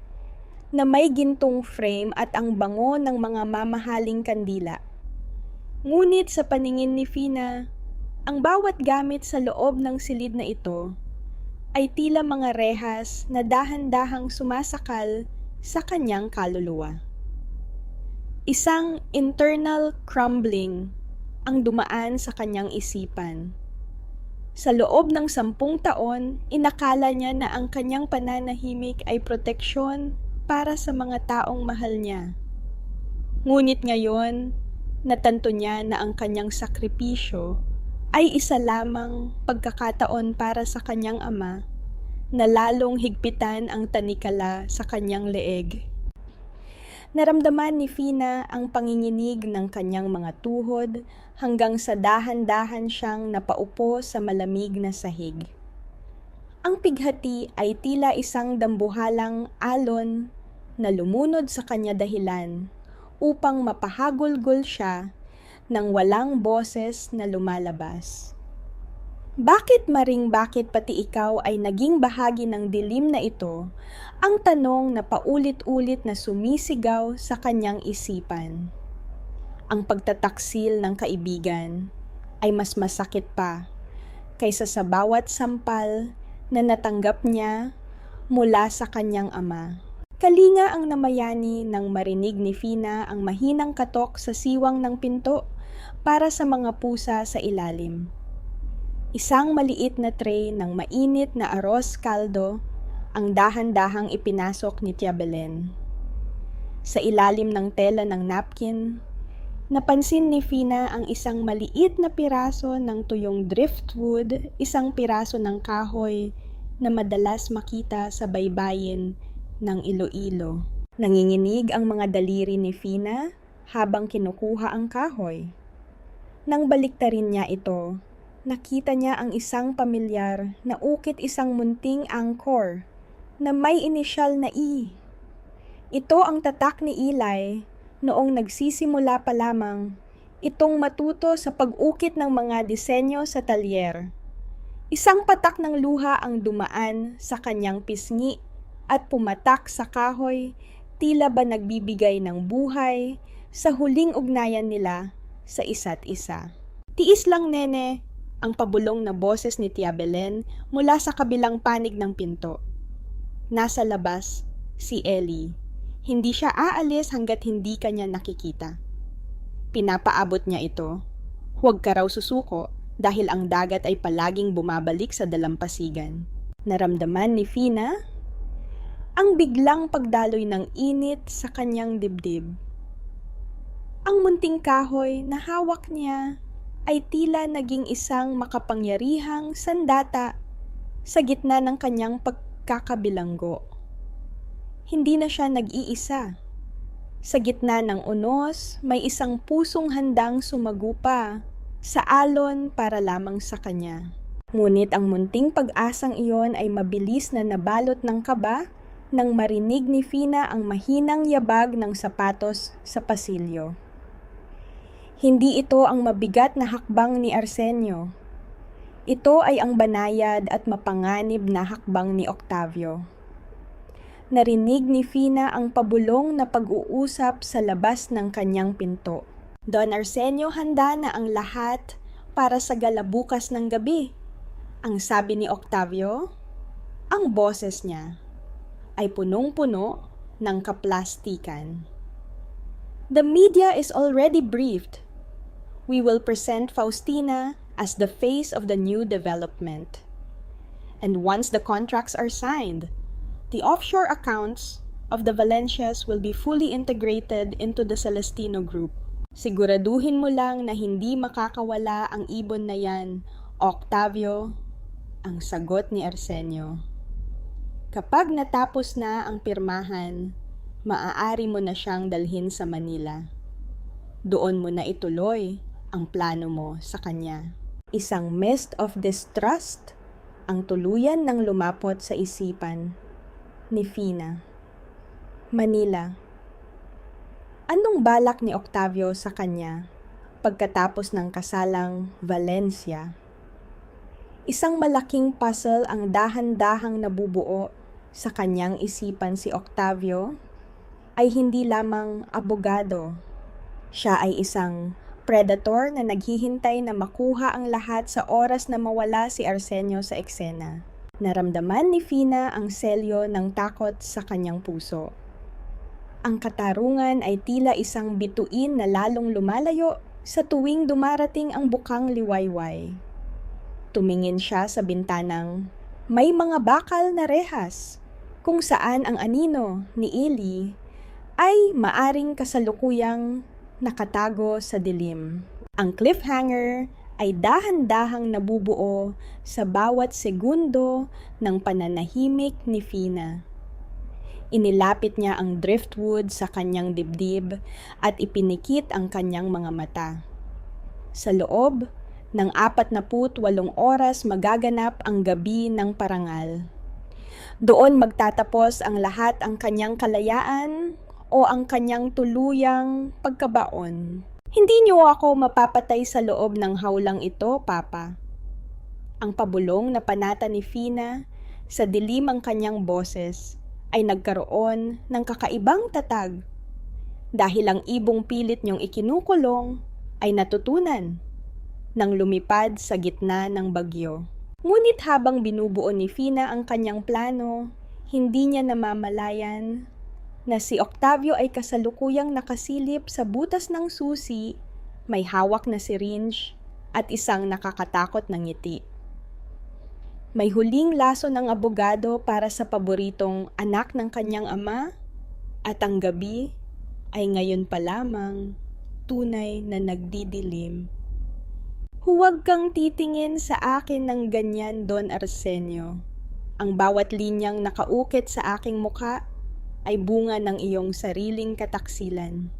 na may gintong frame at ang bango ng mga mamahaling kandila. Ngunit sa paningin ni Fina, ang bawat gamit sa loob ng silid na ito ay tila mga rehas na dahan-dahang sumasakal sa kanyang kaluluwa. Isang internal crumbling ang dumaan sa kanyang isipan. Sa loob ng 10 taon, inakala niya na ang kanyang pananahimik ay proteksyon para sa mga taong mahal niya. Ngunit ngayon, natanto niya na ang kanyang sakripisyo ay isa lamang pagkakataon para sa kanyang ama na lalong higpitan ang tanikala sa kanyang leeg. Naramdaman ni Fina ang panginginig ng kanyang mga tuhod hanggang sa dahan-dahan siyang napaupo sa malamig na sahig. Ang pighati ay tila isang dambuhalang alon na lumunod sa kanya dahilan upang mapahagulgol siya nang walang boses na lumalabas. Bakit pati ikaw ay naging bahagi ng dilim na ito? Ang tanong na paulit-ulit na sumisigaw sa kanyang isipan. Ang pagtataksil ng kaibigan ay mas masakit pa kaysa sa bawat sampal na natanggap niya mula sa kanyang ama. Kalinga ang namayani nang marinig ni Fina ang mahinang katok sa siwang ng pinto para sa mga pusa sa ilalim. Isang maliit na tray ng mainit na arroz caldo ang dahan-dahang ipinasok ni Tia Belen. Sa ilalim ng tela ng napkin, napansin ni Fina ang isang maliit na piraso ng tuyong driftwood, isang piraso ng kahoy na madalas makita sa baybayin ng Iloilo. Nanginginig ang mga daliri ni Fina habang kinukuha ang kahoy. Nang baliktarin niya ito, nakita niya ang isang pamilyar na ukit, isang munting angkor na may inisyal na E. Ito ang tatak ni Eli noong nagsisimula pa lamang itong matuto sa pag-ukit ng mga disenyo sa talyer. Isang patak ng luha ang dumaan sa kanyang pisngi at pumatak sa kahoy, tila ba nagbibigay ng buhay sa huling ugnayan nila sa isa't isa. Tiis lang, nene, ang pabulong na boses ni Tia Belen mula sa kabilang panig ng pinto. Nasa labas, si Ellie. Hindi siya aalis hanggat hindi kanya nakikita. Pinapaabot niya ito. Huwag ka raw susuko dahil ang dagat ay palaging bumabalik sa dalampasigan. Naramdaman ni Fina ang biglang pagdaloy ng init sa kanyang dibdib. Ang munting kahoy na hawak niya ay tila naging isang makapangyarihang sandata sa gitna ng kanyang pagkakabilanggo. Hindi na siya nag-iisa. Sa gitna ng unos, may isang pusong handang sumagupa sa alon para lamang sa kanya. Ngunit ang munting pag-asang iyon ay mabilis na nabalot ng kaba nang marinig ni Fina ang mahinang yabag ng sapatos sa pasilyo. Hindi ito ang mabigat na hakbang ni Arsenio. Ito ay ang banayad at mapanganib na hakbang ni Octavio. Narinig ni Fina ang pabulong na pag-uusap sa labas ng kanyang pinto. Don Arsenio, handa na ang lahat para sa galabukas ng gabi. Ang sabi ni Octavio, ang boses niya ay punong-puno ng kaplastikan. The media is already briefed. We will present Faustina as the face of the new development. And once the contracts are signed, the offshore accounts of the Valencias will be fully integrated into the Celestino Group. Siguraduhin mo lang na hindi makakawala ang ibon na yan, Octavio, ang sagot ni Arsenio. Kapag natapos na ang pirmahan, maaari mo na siyang dalhin sa Manila. Doon mo na ituloy ang plano mo sa kanya. Isang mist of distrust ang tuluyan ng lumapot sa isipan ni Fina. Manila. Anong balak ni Octavio sa kanya pagkatapos ng kasalang Valencia? Isang malaking puzzle ang dahan-dahang nabubuo sa kanyang isipan. Si Octavio ay hindi lamang abogado. Siya ay isang predator na naghihintay na makuha ang lahat sa oras na mawala si Arsenio sa eksena. Naramdaman ni Fina ang selyo ng takot sa kanyang puso. Ang katarungan ay tila isang bituin na lalong lumalayo sa tuwing dumarating ang bukang liwayway. Tumingin siya sa bintanang may mga bakal na rehas kung saan ang anino ni Eli ay maaring kasalukuyang nakatago sa dilim. Ang cliffhanger ay dahan-dahang nabubuo sa bawat segundo ng pananahimik ni Fina. Inilapit niya ang driftwood sa kanyang dibdib at ipinikit ang kanyang mga mata. Sa loob ng 48 oras magaganap ang gabi ng parangal. Doon magtatapos ang lahat ang kanyang kalayaan o ang kanyang tuluyang pagkabaon. Hindi niyo ako mapapatay sa loob ng hawlang ito, Papa. Ang pabulong na panata ni Fina sa dilim ang kanyang boses ay nagkaroon ng kakaibang tatag dahil ang ibong pilit niyong ikinukulong ay natutunan nang lumipad sa gitna ng bagyo. Ngunit habang binubuo ni Fina ang kanyang plano, hindi niya namamalayan na si Octavio ay kasalukuyang nakasilip sa butas ng susi, may hawak na syringe at isang nakakatakot na ngiti. May huling laso ng abogado para sa paboritong anak ng kanyang ama at ang gabi ay ngayon pa lamang tunay na nagdidilim. Huwag kang titingin sa akin ng ganyan, Don Arsenio. Ang bawat linyang nakaukit sa aking mukha ay bunga ng iyong sariling kataksilan.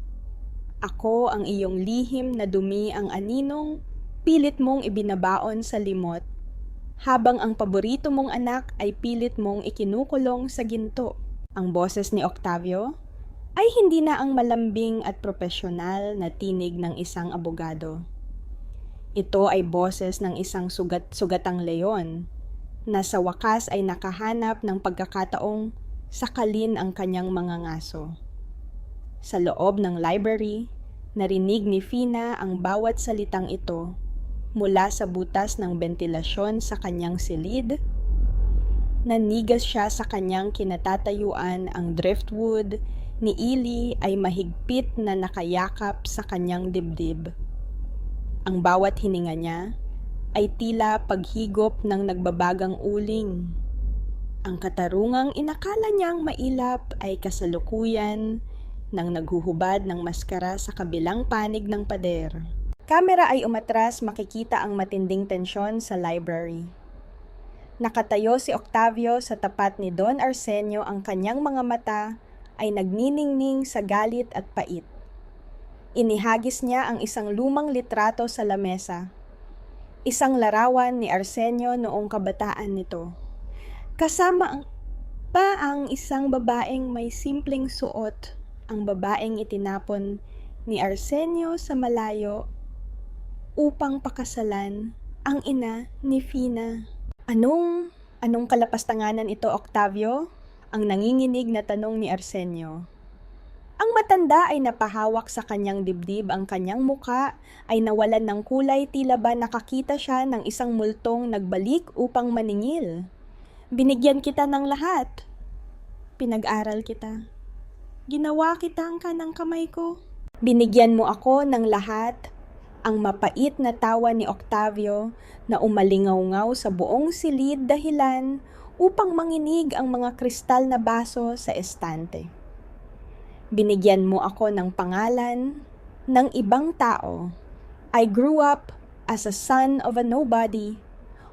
Ako ang iyong lihim na dumi ang aninong pilit mong ibinabaon sa limot, habang ang paborito mong anak ay pilit mong ikinukulong sa ginto. Ang boses ni Octavio ay hindi na ang malambing at propesyonal na tinig ng isang abogado. Ito ay boses ng isang sugatang leon na sa wakas ay nakahanap ng pagkakataong sakalin ang kanyang mga ngaso. Sa loob ng library, narinig ni Fina ang bawat salitang ito mula sa butas ng bentilasyon sa kanyang silid. Nanigas siya sa kanyang kinatatayuan. Ang driftwood ni Eli ay mahigpit na nakayakap sa kanyang dibdib. Ang bawat hininga niya ay tila paghigop ng nagbabagang uling. Ang katarungang inakala niyang mailap ay kasalukuyan nang naghuhubad ng maskara sa kabilang panig ng pader. Kamera ay umatras, makikita ang matinding tensyon sa library. Nakatayo si Octavio sa tapat ni Don Arsenio, ang kanyang mga mata ay nagniningning sa galit at pait. Inihagis niya ang isang lumang litrato sa lamesa. Isang larawan ni Arsenio noong kabataan nito. Kasama pa ang isang babaeng may simpleng suot, ang babaeng itinapon ni Arsenio sa malayo upang pakasalan ang ina ni Fina. Anong kalapastanganan ito, Octavio? Ang nanginginig na tanong ni Arsenio. Ang matanda ay napahawak sa kanyang dibdib, ang kanyang muka ay nawalan ng kulay, tila ba nakakita siya ng isang multong nagbalik upang maningil. Binigyan kita ng lahat. Pinag-aral kita. Ginawa kita ang kanang kamay ko. Binigyan mo ako ng lahat. Ang mapait na tawa ni Octavio na umalingaw-ngaw sa buong silid dahilan upang manginig ang mga kristal na baso sa estante. Binigyan mo ako ng pangalan ng ibang tao. I grew up as a son of a nobody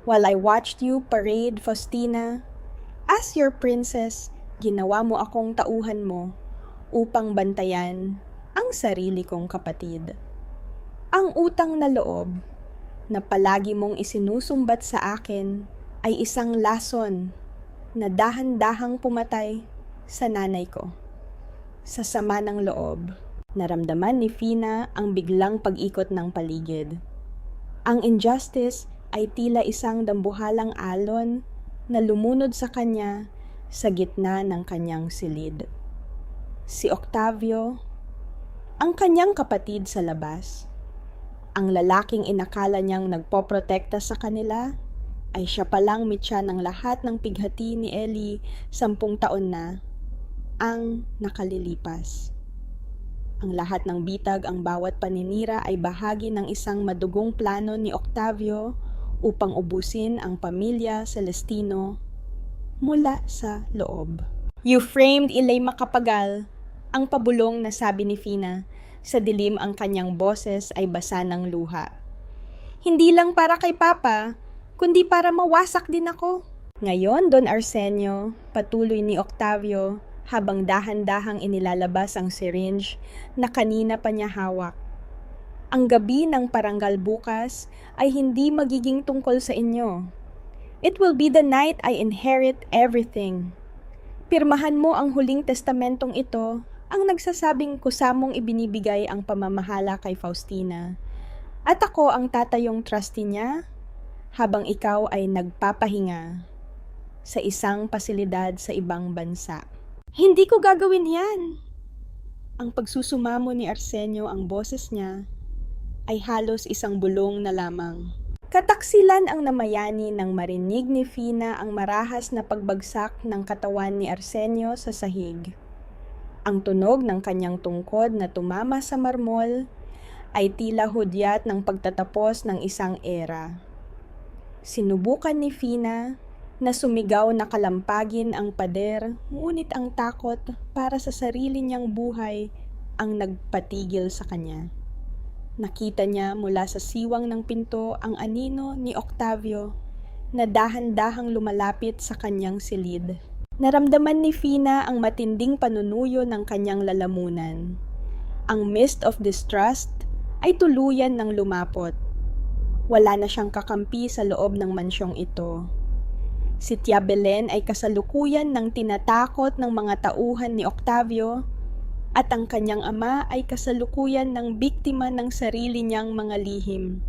while I watched you parade, Faustina. As your princess, ginawa mo akong tauhan mo upang bantayan ang sarili kong kapatid. Ang utang na loob na palagi mong isinusumbat sa akin ay isang lason na dahan-dahang pumatay sa nanay ko. Sa sama ng loob, naramdaman ni Fina ang biglang pag-ikot ng paligid. Ang injustice ay tila isang dambuhalang alon na lumunod sa kanya sa gitna ng kanyang silid. Si Octavio, ang kanyang kapatid sa labas, ang lalaking inakala niyang nagpoprotekta sa kanila, ay siya palang mitya ng lahat ng pighati ni Ellie 10 taon na ang nakalilipas. Ang lahat ng bitag, ang bawat paninira ay bahagi ng isang madugong plano ni Octavio upang ubusin ang pamilya Celestino mula sa loob. You framed Ilay Macapagal, ang pabulong na sabi ni Fina. Sa dilim ang kanyang boses ay basa ng luha. Hindi lang para kay Papa, kundi para mawasak din ako. Ngayon, Don Arsenio, patuloy ni Octavio habang dahan-dahang inilalabas ang syringe na kanina pa niya hawak. Ang gabi ng parangal bukas ay hindi magiging tungkol sa inyo. It will be the night I inherit everything. Pirmahan mo ang huling testamentong ito, ang nagsasabing kusamong ibinibigay ang pamamahala kay Faustina. At ako ang tatayong trustee niya habang ikaw ay nagpapahinga sa isang pasilidad sa ibang bansa. Hindi ko gagawin yan! Ang pagsusumamo ni Arsenio, ang boses niya ay halos isang bulong na lamang. Kataksilan ang namayani nang marinig ni Fina ang marahas na pagbagsak ng katawan ni Arsenio sa sahig. Ang tunog ng kanyang tungkod na tumama sa marmol ay tila hudyat ng pagtatapos ng isang era. Sinubukan ni Fina na sumigaw na kalampagin ang pader, ngunit ang takot para sa sarili niyang buhay ang nagpatigil sa kanya. Nakita niya mula sa siwang ng pinto ang anino ni Octavio na dahan-dahang lumalapit sa kanyang silid. Naramdaman ni Fina ang matinding panunuyo ng kanyang lalamunan. Ang mist of distrust ay tuluyan ng lumapot. Wala na siyang kakampi sa loob ng mansyong ito. Si Tia Belen ay kasalukuyan ng tinatakot ng mga tauhan ni Octavio at ang kanyang ama ay kasalukuyan ng biktima ng sarili niyang mga lihim.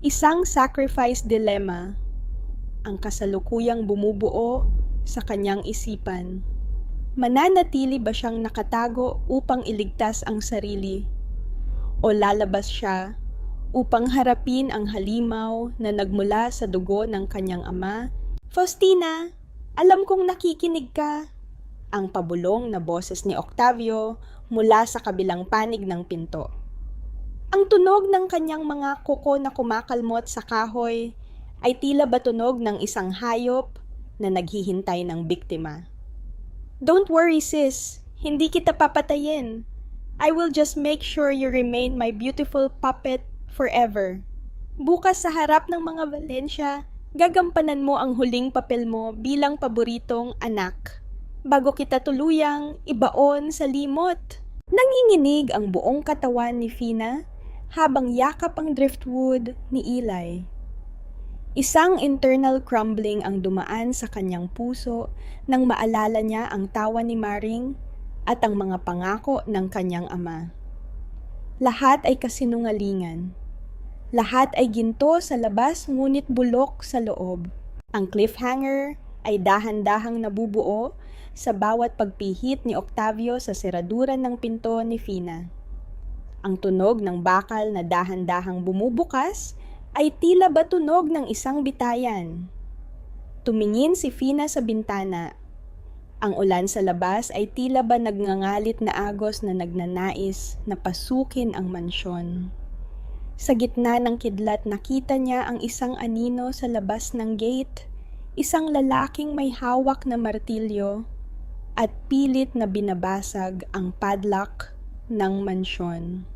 Isang sacrifice dilemma ang kasalukuyang bumubuo sa kanyang isipan. Mananatili ba siyang nakatago upang iligtas ang sarili? O lalabas siya upang harapin ang halimaw na nagmula sa dugo ng kanyang ama? Faustina, alam kong nakikinig ka. Ang pabulong na boses ni Octavio mula sa kabilang panig ng pinto. Ang tunog ng kanyang mga kuko na kumakalmot sa kahoy ay tila ba tunog ng isang hayop na naghihintay ng biktima. Don't worry sis, hindi kita papatayin. I will just make sure you remain my beautiful puppet forever. Bukas sa harap ng mga Valencia, gagampanan mo ang huling papel mo bilang paboritong anak, bago kita tuluyang ibaon sa limot. Nanginginig ang buong katawan ni Fina habang yakap ang driftwood ni Eli. Isang internal crumbling ang dumaan sa kanyang puso nang maalala niya ang tawa ni Maring at ang mga pangako ng kanyang ama. Lahat ay kasinungalingan. Lahat ay ginto sa labas ngunit bulok sa loob. Ang cliffhanger ay dahan-dahang nabubuo sa bawat pagpihit ni Octavio sa seraduran ng pinto ni Fina. Ang tunog ng bakal na dahan-dahang bumubukas ay tila ba tunog ng isang bitayan. Tumingin si Fina sa bintana. Ang ulan sa labas ay tila ba nagngangalit na agos na nagnanais na pasukin ang mansyon. Sa gitna ng kidlat nakita niya ang isang anino sa labas ng gate, isang lalaking may hawak na martilyo at pilit na binabasag ang padlock ng mansyon.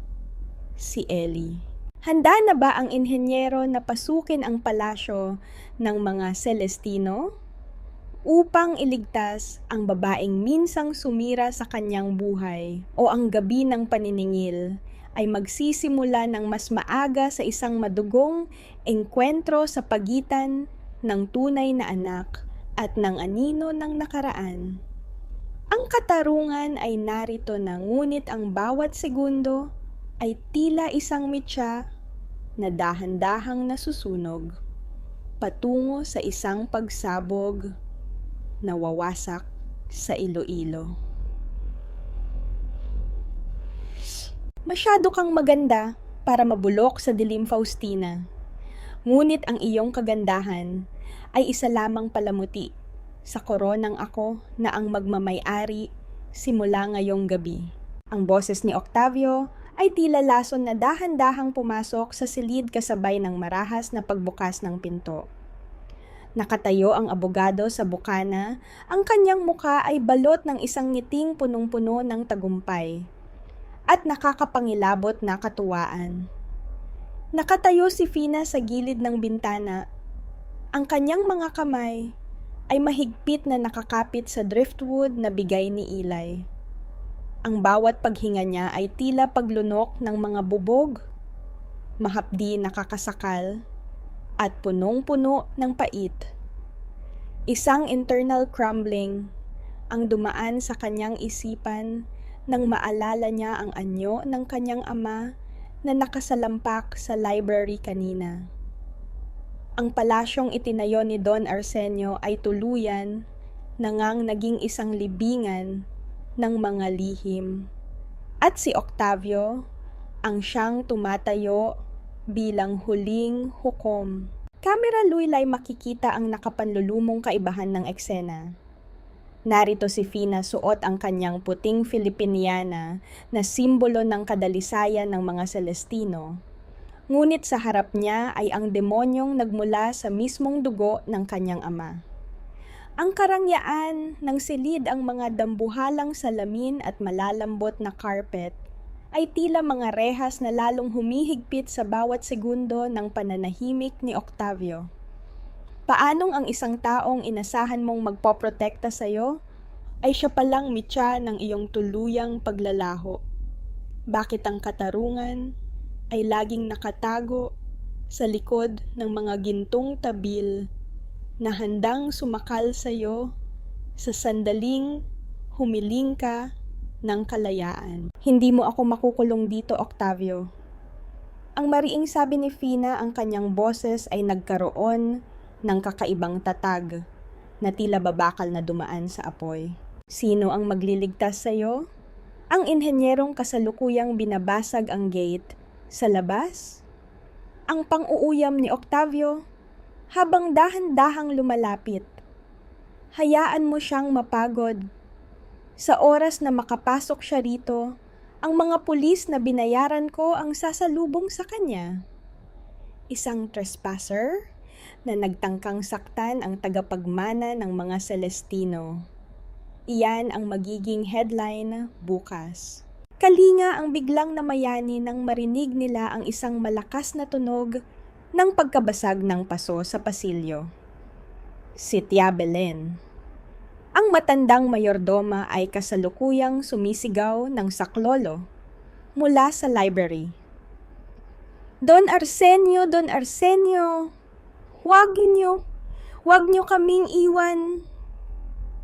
Si Ellie. Handa na ba ang inhenyero na pasukin ang palasyo ng mga Celestino upang iligtas ang babaeng minsang sumira sa kanyang buhay o ang gabi ng paniningil ay magsisimula ng mas maaga sa isang madugong engkwentro sa pagitan ng tunay na anak at ng anino ng nakaraan. Ang katarungan ay narito na ngunit ang bawat segundo ay tila isang mitya na dahan-dahang nasusunog patungo sa isang pagsabog na wawasak sa Iloilo. Masyado kang maganda para mabulok sa dilim, Faustina. Ngunit ang iyong kagandahan ay isa lamang palamuti sa koronang ako na ang magmamay-ari simula ngayong gabi. Ang boses ni Octavio ay tila lason na dahan-dahang pumasok sa silid kasabay ng marahas na pagbukas ng pinto. Nakatayo ang abogado sa bukana, ang kanyang muka ay balot ng isang ngiting punong-puno ng tagumpay at nakakapangilabot na katuwaan. Nakatayo si Fina sa gilid ng bintana. Ang kanyang mga kamay ay mahigpit na nakakapit sa driftwood na bigay ni Eli. Ang bawat paghinga niya ay tila paglunok ng mga bubog, mahapdi nakakasakal, at punong-puno ng pait. Isang internal crumbling ang dumaan sa kanyang isipan nang maalala niya ang anyo ng kanyang ama na nakasalampak sa library kanina. Ang palasyong itinayo ni Don Arsenio ay tuluyan nangang naging isang libingan ng mga lihim. At si Octavio ang siyang tumatayo bilang huling hukom. Kamera luylay makikita ang nakapanlulumong kaibahan ng eksena. Narito si Fina suot ang kanyang puting Filipiniana na simbolo ng kadalisayan ng mga Celestino. Ngunit sa harap niya ay ang demonyong nagmula sa mismong dugo ng kanyang ama. Ang karangyaan ng silid ang mga dambuhalang salamin at malalambot na carpet ay tila mga rehas na lalong humihigpit sa bawat segundo ng pananahimik ni Octavio. Paanong ang isang taong inasahan mong magpoprotekta sa'yo ay siya palang mitya ng iyong tuluyang paglalaho? Bakit ang katarungan ay laging nakatago sa likod ng mga gintong tabil na handang sumakal sa'yo sa sandaling humiling ka ng kalayaan? Hindi mo ako makukulong dito, Octavio. Ang mariing sabi ni Fina, ang kanyang boses ay nagkaroon ng kakaibang tatag na tila babakal na dumaan sa apoy. Sino ang magliligtas sa'yo? Ang inhenyerong kasalukuyang binabasag ang gate sa labas? Ang pang-uuyam ni Octavio habang dahan-dahang lumalapit. Hayaan mo siyang mapagod. Sa oras na makapasok siya rito, Ang mga pulis na binayaran ko ang sasalubong sa kanya. Isang trespasser na nagtangkang saktan ang tagapagmana ng mga Celestino. Iyan ang magiging headline bukas. Kalinga ang biglang namayani nang marinig nila ang isang malakas na tunog ng pagkabasag ng paso sa pasilyo. Si Tia Belen. Ang matandang mayordoma ay kasalukuyang sumisigaw ng saklolo mula sa library. Don Arsenio, Don Arsenio, huwag niyo kaming iwan.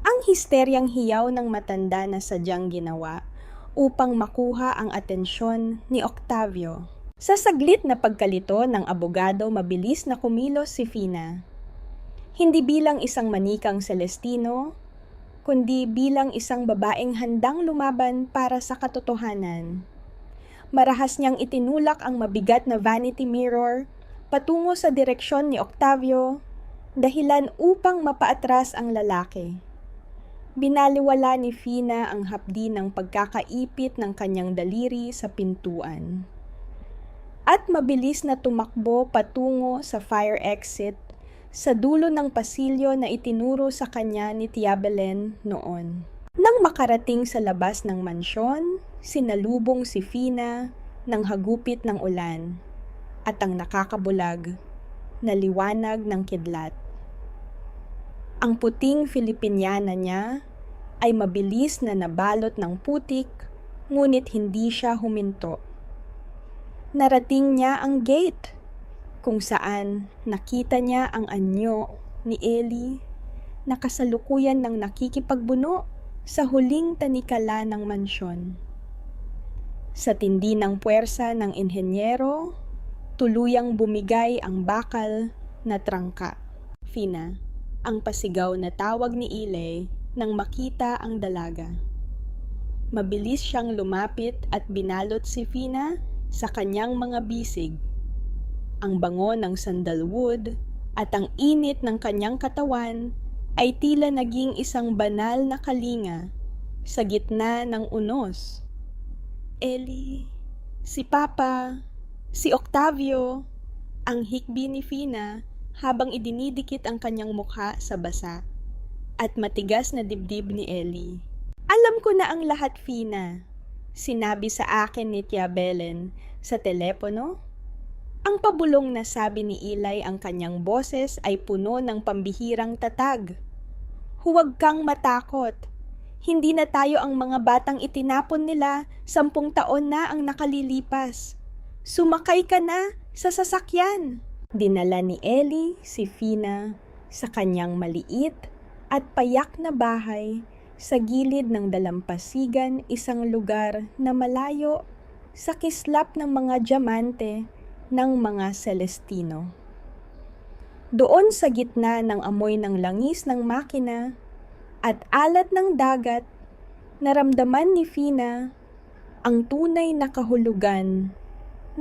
Ang histeryang hiyaw ng matanda na sadyang ginawa upang makuha ang atensyon ni Octavio. Sa saglit na pagkalito ng abogado, mabilis na kumilos si Fina. Hindi bilang isang manikang Celestino, kundi bilang isang babaeng handang lumaban para sa katotohanan. Marahas niyang itinulak ang mabigat na vanity mirror patungo sa direksyon ni Octavio, dahilan upang mapaatras ang lalaki. Binaliwala ni Fina ang hapdi ng pagkakaipit ng kanyang daliri sa pintuan. At mabilis na tumakbo patungo sa fire exit sa dulo ng pasilyo na itinuro sa kanya ni Tia Belen noon. Nang makarating sa labas ng mansyon, sinalubong si Fina ng hagupit ng ulan at ang nakakabulag na liwanag ng kidlat. Ang puting Filipiniana niya ay mabilis na nabalot ng putik, ngunit hindi siya huminto. Narating niya ang gate, kung saan nakita niya ang anyo ni Ellie na kasalukuyan ng nakikipagbuno sa huling tanikala ng mansyon. Sa tindi ng puwersa ng inhenyero, tuluyang bumigay ang bakal na trangka. Fina, ang pasigaw na tawag ni Ilay nang makita ang dalaga. Mabilis siyang lumapit at binalot si Fina sa kanyang mga bisig. Ang bango ng sandalwood at ang init ng kanyang katawan ay tila naging isang banal na kalinga sa gitna ng unos. Ellie, si Papa, si Octavio, ang hikbi ni Fina habang idinidikit ang kanyang mukha sa basa at matigas na dibdib ni Ellie. Alam ko na ang lahat, Fina, sinabi sa akin ni Tia Belen sa telepono. Ang pabulong na sabi ni Ilay, ang kanyang boses ay puno ng pambihirang tatag. Huwag kang matakot. Hindi na tayo ang mga batang itinapon nila, 10 taon na ang nakalilipas. Sumakay ka na sa sasakyan. Dinala ni Ellie si Fina sa kanyang maliit at payak na bahay sa gilid ng dalampasigan, isang lugar na malayo sa kislap ng mga diamante ng mga Celestino. Doon sa gitna ng amoy ng langis ng makina at alat ng dagat, naramdaman ni Fina ang tunay na kahulugan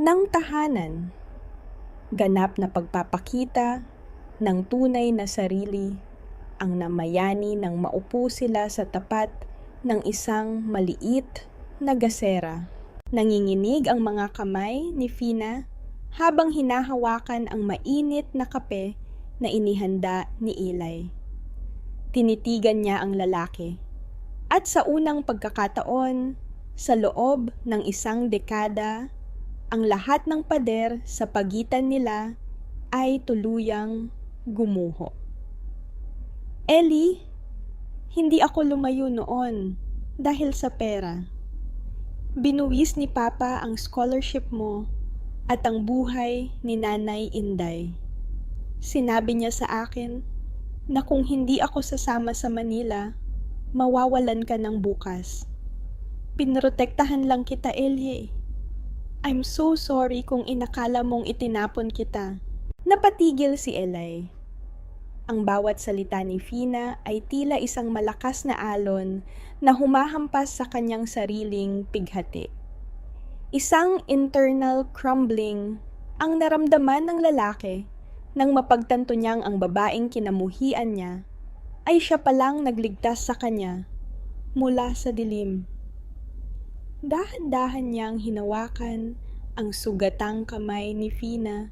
ng tahanan. Ganap na pagpapakita ng tunay na sarili ang namayani nang maupo sila sa tapat ng isang maliit na gasera. Nanginginig ang mga kamay ni Fina habang hinahawakan ang mainit na kape na inihanda ni Ilay. Tinitigan niya ang lalaki. At sa unang pagkakataon, sa loob ng 1 dekada, ang lahat ng pader sa pagitan nila ay tuluyang gumuho. Ellie, hindi ako lumayo noon dahil sa pera. Binuwis ni Papa ang scholarship mo at ang buhay ni Nanay Inday. Sinabi niya sa akin na kung hindi ako sasama sa Manila, mawawalan ka ng bukas. Pinrotektahan lang kita, Ellie. I'm so sorry kung inakala mong itinapon kita. Napatigil si Elay. Ang bawat salita ni Fina ay tila isang malakas na alon na humahampas sa kanyang sariling pighati. Isang internal crumbling ang naramdaman ng lalaki nang mapagtanto niyang ang babaeng kinamuhian niya ay siya palang nagligtas sa kanya mula sa dilim. Dahan-dahan niyang hinawakan ang sugatang kamay ni Fina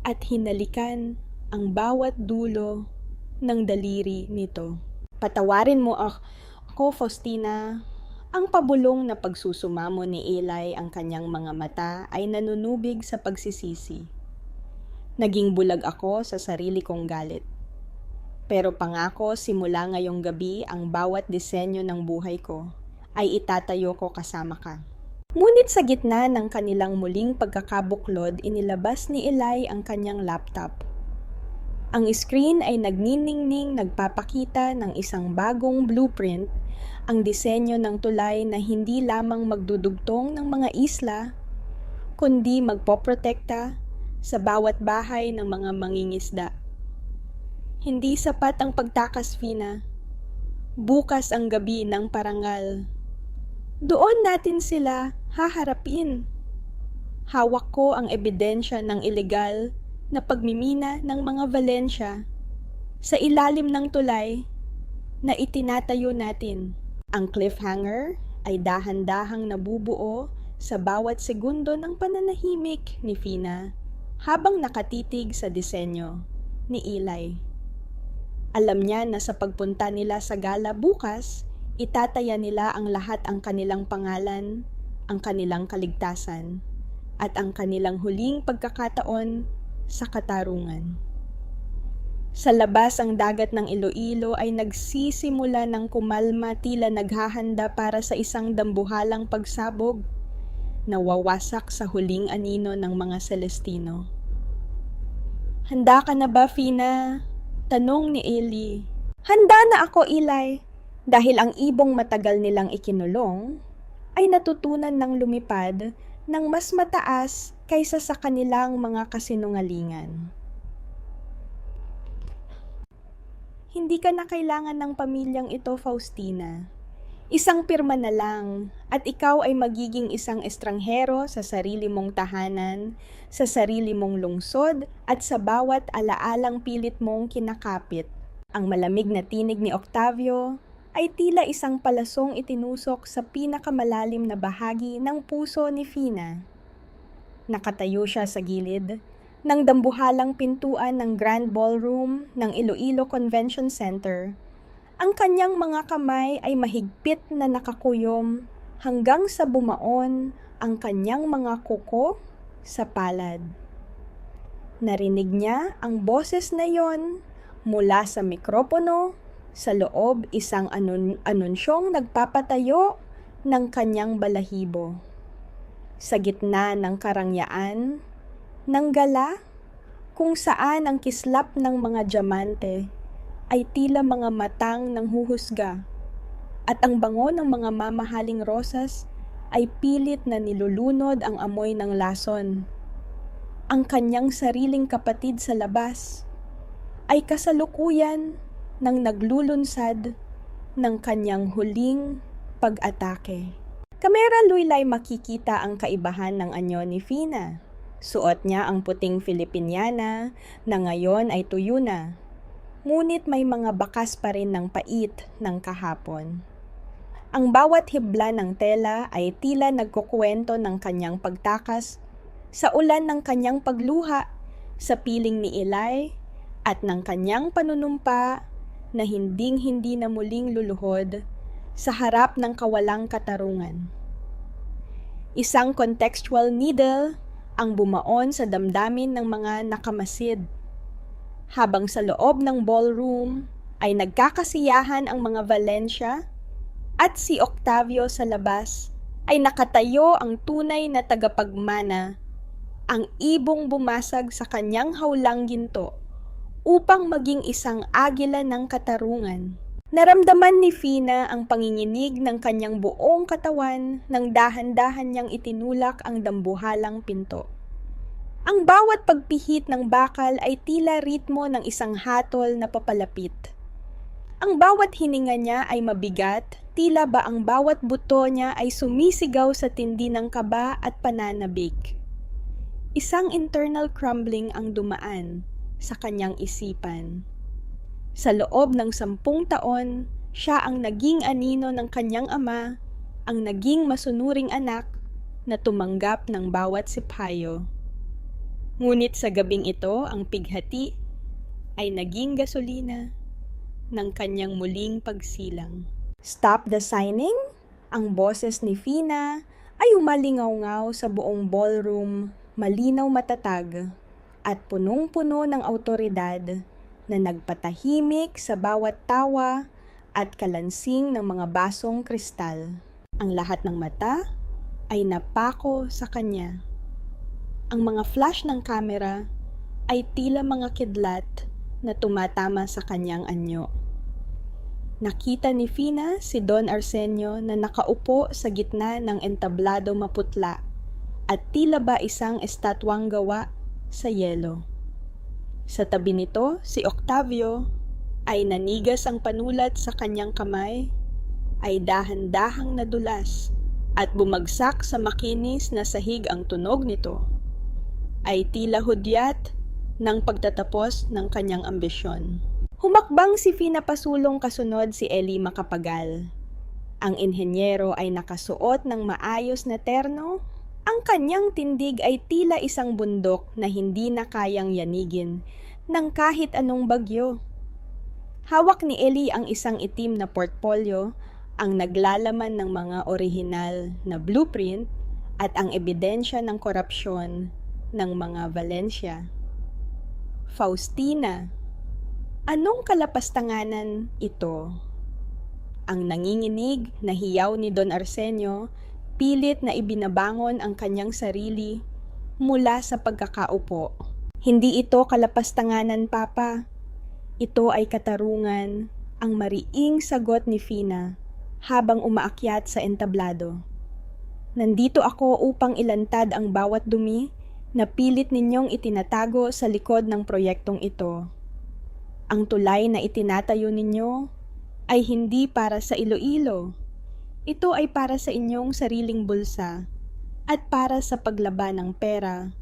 at hinalikan ang bawat dulo ng daliri nito. Patawarin mo ako, Faustina. Ang pabulong na pagsusumamo ni Eli ang kanyang mga mata ay nanunubig sa pagsisisi. Naging bulag ako sa sarili kong galit. Pero pangako, simula ngayong gabi, ang bawat disenyo ng buhay ko ay itatayo ko kasama ka. Ngunit sa gitna ng kanilang muling pagkakabuklod, inilabas ni Eli ang kanyang laptop. Ang screen ay nagniningning nagpapakita ng isang bagong blueprint, ang disenyo ng tulay na hindi lamang magdudugtong ng mga isla, kundi magpoprotekta sa bawat bahay ng mga mangingisda. Hindi sapat ang pagtakas, Fina. Bukas ang gabi ng parangal. Doon natin sila haharapin. Hawak ko ang ebidensya ng ilegal na pagmimina ng mga Valencia sa ilalim ng tulay na itinatayo natin. Ang cliffhanger ay dahan-dahang nabubuo sa bawat segundo ng pananahimik ni Fina habang nakatitig sa disenyo ni Eli. Alam niya na sa pagpunta nila sa gala bukas, itataya nila ang lahat ang kanilang pangalan, ang kanilang kaligtasan, at ang kanilang huling pagkakataon sa katarungan. Sa labas ang dagat ng Iloilo ay nagsisimula ng kumalma, tila naghahanda para sa isang dambuhalang pagsabog na wawasak sa huling anino ng mga Celestino. Handa ka na ba, Fina? Tanong ni Eli. Handa na ako, Eli. Dahil ang ibong matagal nilang ikinulong ay natutunan ng lumipad ng mas mataas kaysa sa kanilang mga kasinungalingan. Hindi ka na kailangan ng pamilyang ito, Faustina. Isang pirma na lang at ikaw ay magiging isang estranghero sa sarili mong tahanan, sa sarili mong lungsod at sa bawat alaalang pilit mong kinakapit. Ang malamig na tinig ni Octavio ay tila isang palasong itinusok sa pinakamalalim na bahagi ng puso ni Fina. Nakatayo siya sa gilid ng dambuhalang pintuan ng Grand Ballroom ng Iloilo Convention Center. Ang kanyang mga kamay ay mahigpit na nakakuyom hanggang sa bumaon ang kanyang mga kuko sa palad. Narinig niya ang boses na yon mula sa mikropono, sa loob isang anunsyong nagpapatayo ng kanyang balahibo. Sa gitna ng karangyaan, ng gala, kung saan ang kislap ng mga diamante ay tila mga matang nanghuhusga at ang bango ng mga mamahaling rosas ay pilit na nilulunod ang amoy ng lason. Ang kanyang sariling kapatid sa labas ay kasalukuyan ng naglulunsad ng kanyang huling pag-atake. Kamera luylay makikita ang kaibahan ng anyo ni Fina. Suot niya ang puting Filipiniana na ngayon ay tuyo na. Ngunit may mga bakas pa rin ng pait ng kahapon. Ang bawat hibla ng tela ay tila nagkukwento ng kanyang pagtakas sa ulan ng kanyang pagluha sa piling ni Eli at ng kanyang panunumpa na hinding-hindi na muling luluhod sa harap ng kawalang katarungan. Isang contextual needle ang bumaon sa damdamin ng mga nakamasid. Habang sa loob ng ballroom ay nagkakasiyahan ang mga Valencia at si Octavio sa labas ay nakatayo ang tunay na tagapagmana, ang ibong bumasag sa kanyang hawlang ginto upang maging isang agila ng katarungan. Naramdaman ni Fina ang panginginig ng kanyang buong katawan nang dahan-dahan niyang itinulak ang dambuhalang pinto. Ang bawat pagpihit ng bakal ay tila ritmo ng isang hatol na papalapit. Ang bawat hininga niya ay mabigat, tila ba ang bawat buto niya ay sumisigaw sa tindi ng kaba at pananabik. Isang internal crumbling ang dumaan sa kanyang isipan. Sa loob ng 10 taon, siya ang naging anino ng kanyang ama ang naging masunuring anak na tumanggap ng bawat sipayo. Ngunit sa gabing ito, ang pighati ay naging gasolina ng kanyang muling pagsilang. Stop the signing? Ang boses ni Fina ay umalingaw-ngaw sa buong ballroom, malinaw matatag at punong-puno ng awtoridad na nagpatahimik sa bawat tawa at kalansing ng mga basong kristal. Ang lahat ng mata ay napako sa kanya. Ang mga flash ng kamera ay tila mga kidlat na tumatama sa kanyang anyo. Nakita ni Fina si Don Arsenio na nakaupo sa gitna ng entablado maputla at tila ba isang estatwang gawa sa yelo. Sa tabi nito, si Octavio ay nanigas ang panulat sa kanyang kamay, ay dahan-dahang nadulas at bumagsak sa makinis na sahig ang tunog nito. Ay tila hudyat ng pagtatapos ng kanyang ambisyon. Humakbang si Fina pasulong kasunod si Ellie Macapagal. Ang inhenyero ay nakasuot ng maayos na terno. Ang kanyang tindig ay tila isang bundok na hindi na kayang yanigin ng kahit anong bagyo. Hawak ni Ellie ang isang itim na portfolio, ang naglalaman ng mga orihinal na blueprint at ang ebidensya ng korupsyon ng mga Valencia. Faustina, anong kalapastanganan ito? Ang nanginginig na hiyaw ni Don Arsenio, pilit na ibinabangon ang kanyang sarili mula sa pagkakaupo. Hindi ito kalapastanganan, Papa. Ito ay katarungan, ang mariing sagot ni Fina habang umaakyat sa entablado. Nandito ako upang ilantad ang bawat dumi na pilit ninyong itinatago sa likod ng proyektong ito. Ang tulay na itinatayo ninyo ay hindi para sa Iloilo. Ito ay para sa inyong sariling bulsa at para sa paglaban ng pera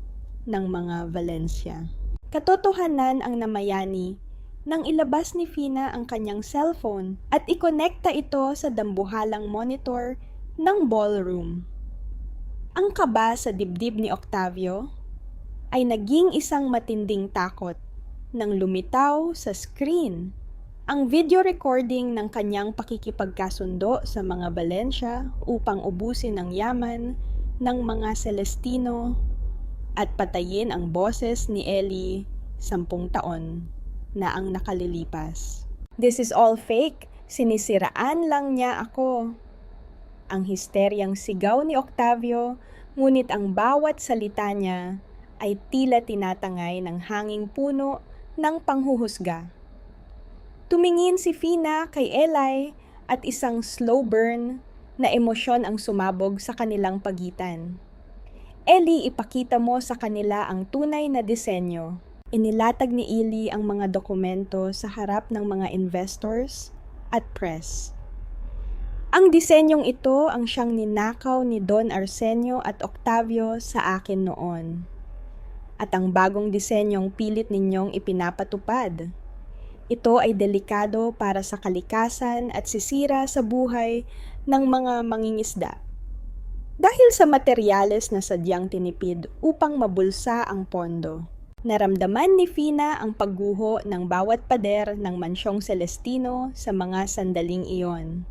ng mga Valencia. Katotohanan ang namayani nang ilabas ni Fina ang kanyang cellphone at ikonekta ito sa dambuhalang monitor ng ballroom. Ang kaba sa dibdib ni Octavio ay naging isang matinding takot nang lumitaw sa screen ang video recording ng kanyang pakikipagkasundo sa mga Valencia upang ubusin ang yaman ng mga Celestino at patayin ang boses ni Ellie 10 taon na ang nakalilipas. This is all fake. Sinisiraan lang niya ako. Ang histeryang sigaw ni Octavio, ngunit ang bawat salita niya ay tila tinatangay ng hanging puno ng panghuhusga. Tumingin si Fina kay Eli at isang slow burn na emosyon ang sumabog sa kanilang pagitan. Ellie, ipakita mo sa kanila ang tunay na disenyo. Inilatag ni Ellie ang mga dokumento sa harap ng mga investors at press. Ang disenyong ito ang siyang ninakaw ni Don Arsenio at Octavio sa akin noon. At ang bagong disenyong pilit ninyong ipinapatupad. Ito ay delikado para sa kalikasan at sisira sa buhay ng mga mangingisda. Dahil sa materyales na sadyang tinipid upang mabulsa ang pondo. Naramdaman ni Fina ang pagguho ng bawat pader ng mansyong Celestino sa mga sandaling iyon.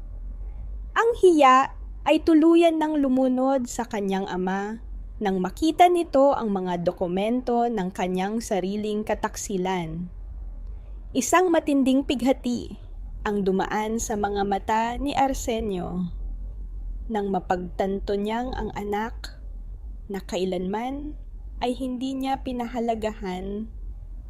Ang hiya ay tuluyan ng lumunod sa kanyang ama nang makita nito ang mga dokumento ng kanyang sariling kataksilan. Isang matinding pighati ang dumaan sa mga mata ni Arsenio nang mapagtanto niyang ang anak na kailanman ay hindi niya pinahalagahan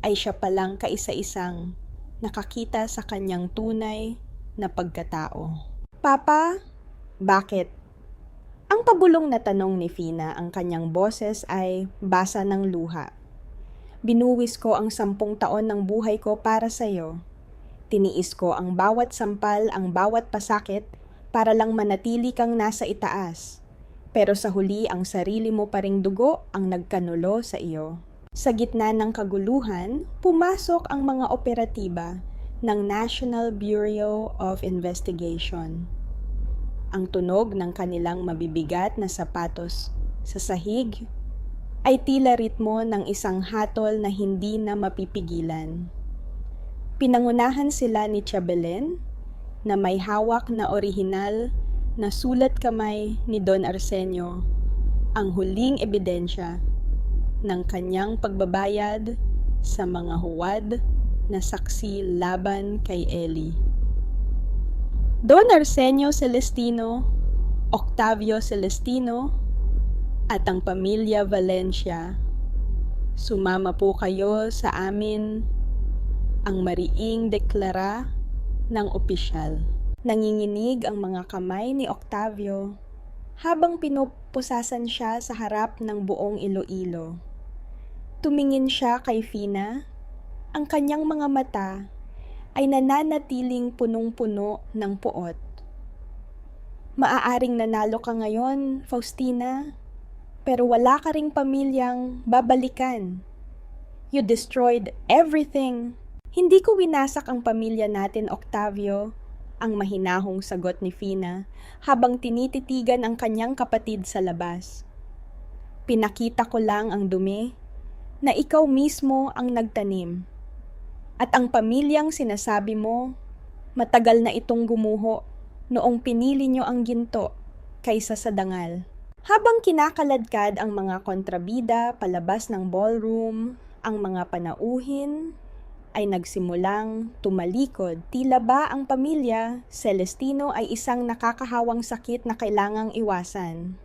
ay siya palang kaisa-isang nakakita sa kanyang tunay na pagkatao. Papa, bakit? Ang pabulong na tanong ni Fina, ang kanyang boses ay basa ng luha. Binuwis ko ang 10 taon ng buhay ko para sa iyo. Tiniis ko ang bawat sampal, ang bawat pasakit para lang manatili kang nasa itaas. Pero sa huli ang sarili mo pa ring dugo ang nagkanulo sa iyo. Sa gitna ng kaguluhan, pumasok ang mga operatiba ng National Bureau of Investigation. Ang tunog ng kanilang mabibigat na sapatos sa sahig ay tila ritmo ng isang hatol na hindi na mapipigilan. Pinangunahan sila ni Chabelen na may hawak na orihinal na sulat kamay ni Don Arsenio, ang huling ebidensya ng kanyang pagbabayad sa mga huwad na saksi laban kay Eli. Don Arsenio Celestino, Octavio Celestino, at ang pamilya Valencia, sumama po kayo sa amin ang mariing deklara ng opisyal. Nanginginig ang mga kamay ni Octavio habang pinupusasan siya sa harap ng buong Iloilo. Tumingin siya kay Fina, ang kanyang mga mata ay nananatiling punong-puno ng puot. Maaaring nanalo ka ngayon, Faustina, pero wala ka ring pamilyang babalikan. You destroyed everything. Hindi ko winasak ang pamilya natin, Octavio, ang mahinahong sagot ni Fina habang tinititigan ang kanyang kapatid sa labas. Pinakita ko lang ang dumi na ikaw mismo ang nagtanim. At ang pamilyang sinasabi mo, matagal na itong gumuho noong pinili nyo ang ginto kaysa sa dangal. Habang kinakaladkad ang mga kontrabida palabas ng ballroom, ang mga panauhin ay nagsimulang tumalikod. Tila ba ang pamilya Celestino ay isang nakakahawang sakit na kailangang iwasan.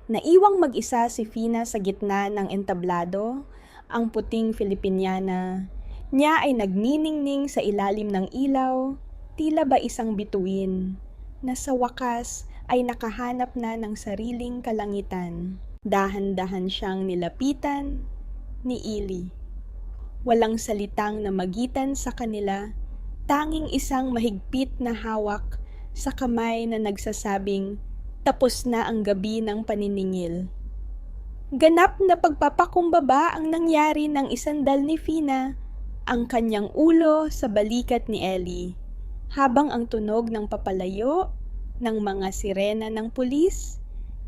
Naiwang mag-isa si Fina sa gitna ng entablado, ang puting Filipiniana niya ay nagniningning sa ilalim ng ilaw, tila ba isang bituin, na sa wakas ay nakahanap na ng sariling kalangitan. Dahan-dahan siyang nilapitan ni Eli. Walang salitang namagitan sa kanila, tanging isang mahigpit na hawak sa kamay na nagsasabing, tapos na ang gabi ng paniningil. Ganap na pagpapakumbaba ang nangyari ng isandal ni Fina, ang kanyang ulo sa balikat ni Eli, habang ang tunog ng papalayo ng mga sirena ng pulis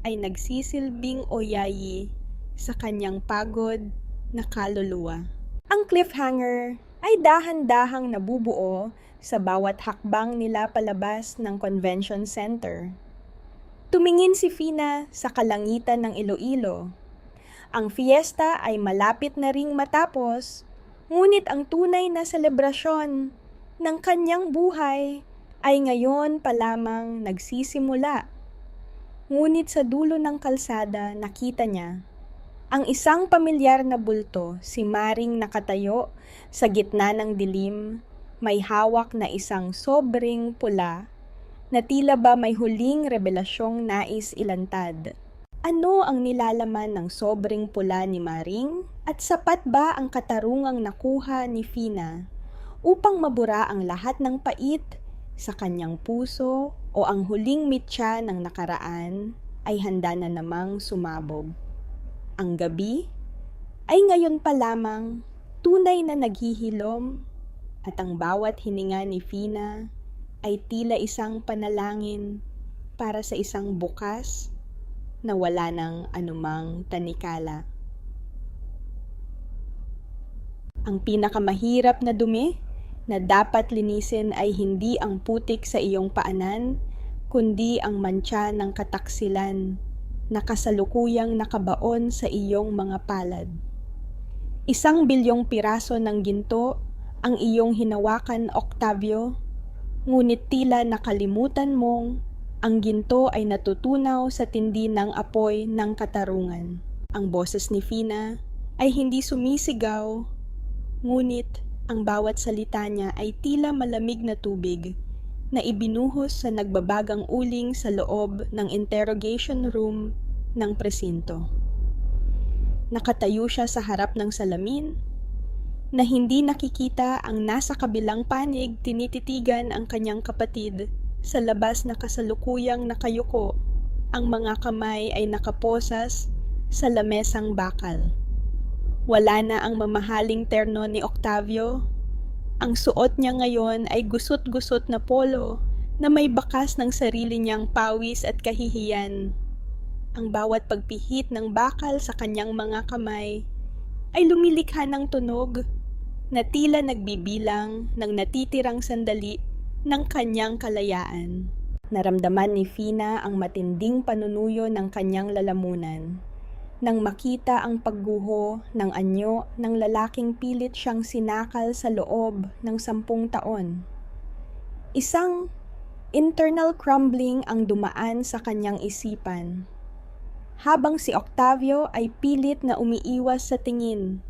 ay nagsisilbing oyayi sa kanyang pagod na kaluluwa. Ang cliffhanger ay dahan-dahang nabubuo sa bawat hakbang nila palabas ng convention center. Tumingin si Fina sa kalangitan ng Iloilo. Ang fiesta ay malapit na ring matapos, ngunit ang tunay na selebrasyon ng kanyang buhay ay ngayon pa lamang nagsisimula. Ngunit sa dulo ng kalsada nakita niya ang isang pamilyar na bulto, si Maring nakatayo sa gitna ng dilim, may hawak na isang sobreng pula na tila ba may huling revelasyong nais ilantad. Ano ang nilalaman ng sobreng pula ni Maring? At sapat ba ang katarungang nakuha ni Fina upang mabura ang lahat ng pait sa kanyang puso, o ang huling mitya ng nakaraan ay handa na namang sumabog? Ang gabi ay ngayon pa lamang tunay na naghihilom, at ang bawat hininga ni Fina ay tila isang panalangin para sa isang bukas na wala ng anumang tanikala. Ang pinakamahirap na dumi na dapat linisin ay hindi ang putik sa iyong paanan, kundi ang mantsa ng kataksilan na kasalukuyang nakabaon sa iyong mga palad. 1 bilyong piraso ng ginto ang iyong hinawakan, Octavio, ngunit tila nakalimutan mong ang ginto ay natutunaw sa tindi ng apoy ng katarungan. Ang boses ni Fina ay hindi sumisigaw, ngunit ang bawat salita niya ay tila malamig na tubig na ibinuhos sa nagbabagang uling sa loob ng interrogation room ng presinto. Nakatayo siya sa harap ng salamin na hindi nakikita ang nasa kabilang panig. Tinititigan ang kanyang kapatid sa labas na kasalukuyang nakayuko. Ang mga kamay ay nakaposas sa lamesang bakal. Wala na ang mamahaling terno ni Octavio. Ang suot niya ngayon ay gusot-gusot na polo na may bakas ng sarili niyang pawis at kahihiyan. Ang bawat pagpihit ng bakal sa kanyang mga kamay ay lumilikha ng tunog na tila nagbibilang ng natitirang sandali ng kanyang kalayaan. Naramdaman ni Fina ang matinding panunuyo ng kanyang lalamunan nang makita ang pagguho ng anyo ng lalaking pilit siyang sinakal sa loob ng 10 taon. Isang internal crumbling ang dumaan sa kanyang isipan, habang si Octavio ay pilit na umiiwas sa tingin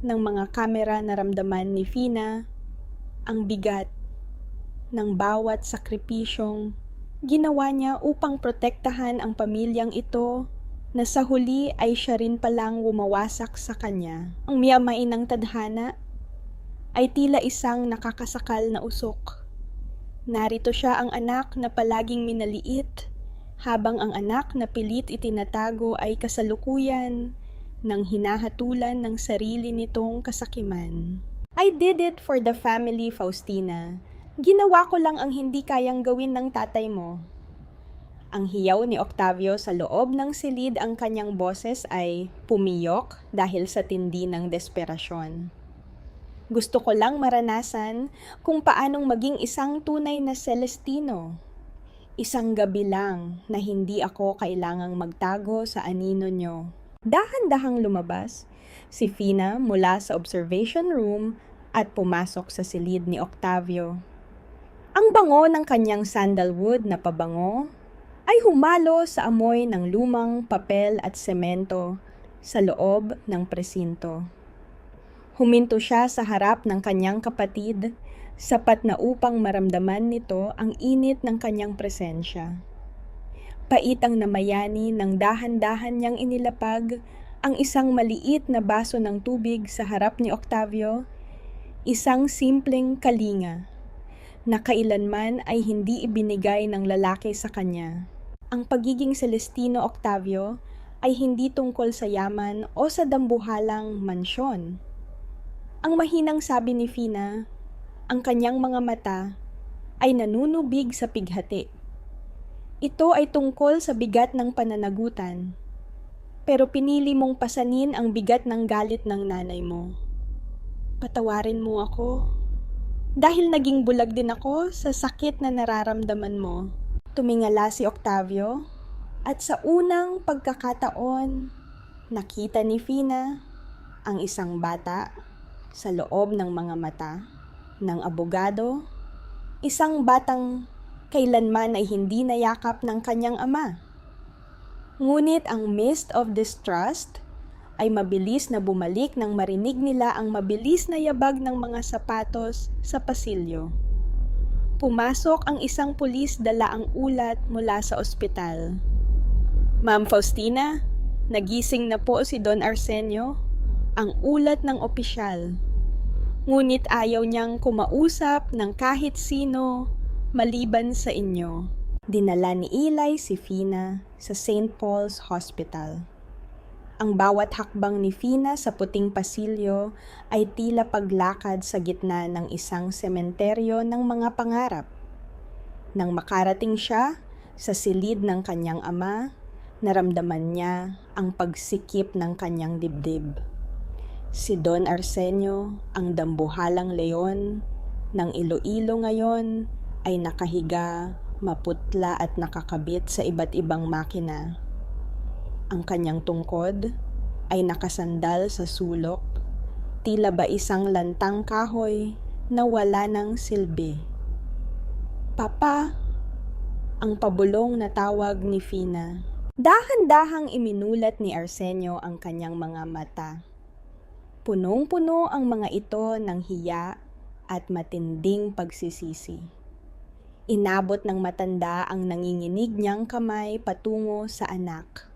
ng mga kamera. Naramdaman ni Fina ang bigat ng bawat sakripisyong ginawa niya upang protektahan ang pamilyang ito na sa huli ay siya rin palang wumawasak sa kanya. Ang miyamain ng tadhana ay tila isang nakakasakal na usok. Narito siya, ang anak na palaging minaliit, habang ang anak na pilit itinatago ay kasalukuyan ng hinahatulan ng sarili nitong kasakiman. I did it for the family, Faustina. Ginawa ko lang ang hindi kayang gawin ng tatay mo. Ang hiyaw ni Octavio sa loob ng silid, ang kanyang boses ay pumiyok dahil sa tindi ng desperasyon. Gusto ko lang maranasan kung paanong maging isang tunay na Celestino. Isang gabi lang na hindi ako kailangang magtago sa anino nyo. Dahan-dahang lumabas si Fina mula sa observation room at pumasok sa silid ni Octavio. Ang bango ng kanyang sandalwood na pabango ay humalo sa amoy ng lumang papel at semento sa loob ng presinto. Huminto siya sa harap ng kanyang kapatid, sapat na upang maramdaman nito ang init ng kanyang presensya. Pait ang namayani ng dahan-dahan niyang inilapag ang isang maliit na baso ng tubig sa harap ni Octavio, isang simpleng kalinga na kailanman ay hindi ibinigay ng lalaki sa kanya. Ang pagiging Celestino Octavio ay hindi tungkol sa yaman o sa dambuhalang mansyon. Ang mahinang sabi ni Fina, ang kanyang mga mata ay nanunubig sa pighati. Ito ay tungkol sa bigat ng pananagutan, pero pinili mong pasanin ang bigat ng galit ng nanay mo. Patawarin mo ako. Dahil naging bulag din ako sa sakit na nararamdaman mo. Tumingala si Octavio at sa unang pagkakataon, nakita ni Fina ang isang bata sa loob ng mga mata ng abogado, isang batang kailanman ay hindi nayakap ng kanyang ama. Ngunit ang mist of distrust ay mabilis na bumalik nang marinig nila ang mabilis na yabag ng mga sapatos sa pasilyo. Pumasok ang isang pulis, dala ang ulat mula sa ospital. Ma'am Faustina, nagising na po si Don Arsenio, ang ulat ng opisyal. Ngunit ayaw niyang kumausap ng kahit sino maliban sa inyo. Dinala ni Eli si Fina sa St. Paul's Hospital. Ang bawat hakbang ni Fina sa puting pasilyo ay tila paglakad sa gitna ng isang sementeryo ng mga pangarap. Nang makarating siya sa silid ng kanyang ama, naramdaman niya ang pagsikip ng kanyang dibdib. Si Don Arsenio, ang dambuhalang leon ng Iloilo ngayon, ay nakahiga, maputla at nakakabit sa iba't ibang makina. Ang kanyang tungkod ay nakasandal sa sulok, tila ba isang lantang kahoy na wala ng silbi. Papa, ang pabulong na tawag ni Fina. Dahan-dahang iminulat ni Arsenio ang kanyang mga mata. Punong-puno ang mga ito ng hiya at matinding pagsisisi. Inabot ng matanda ang nanginginig niyang kamay patungo sa anak.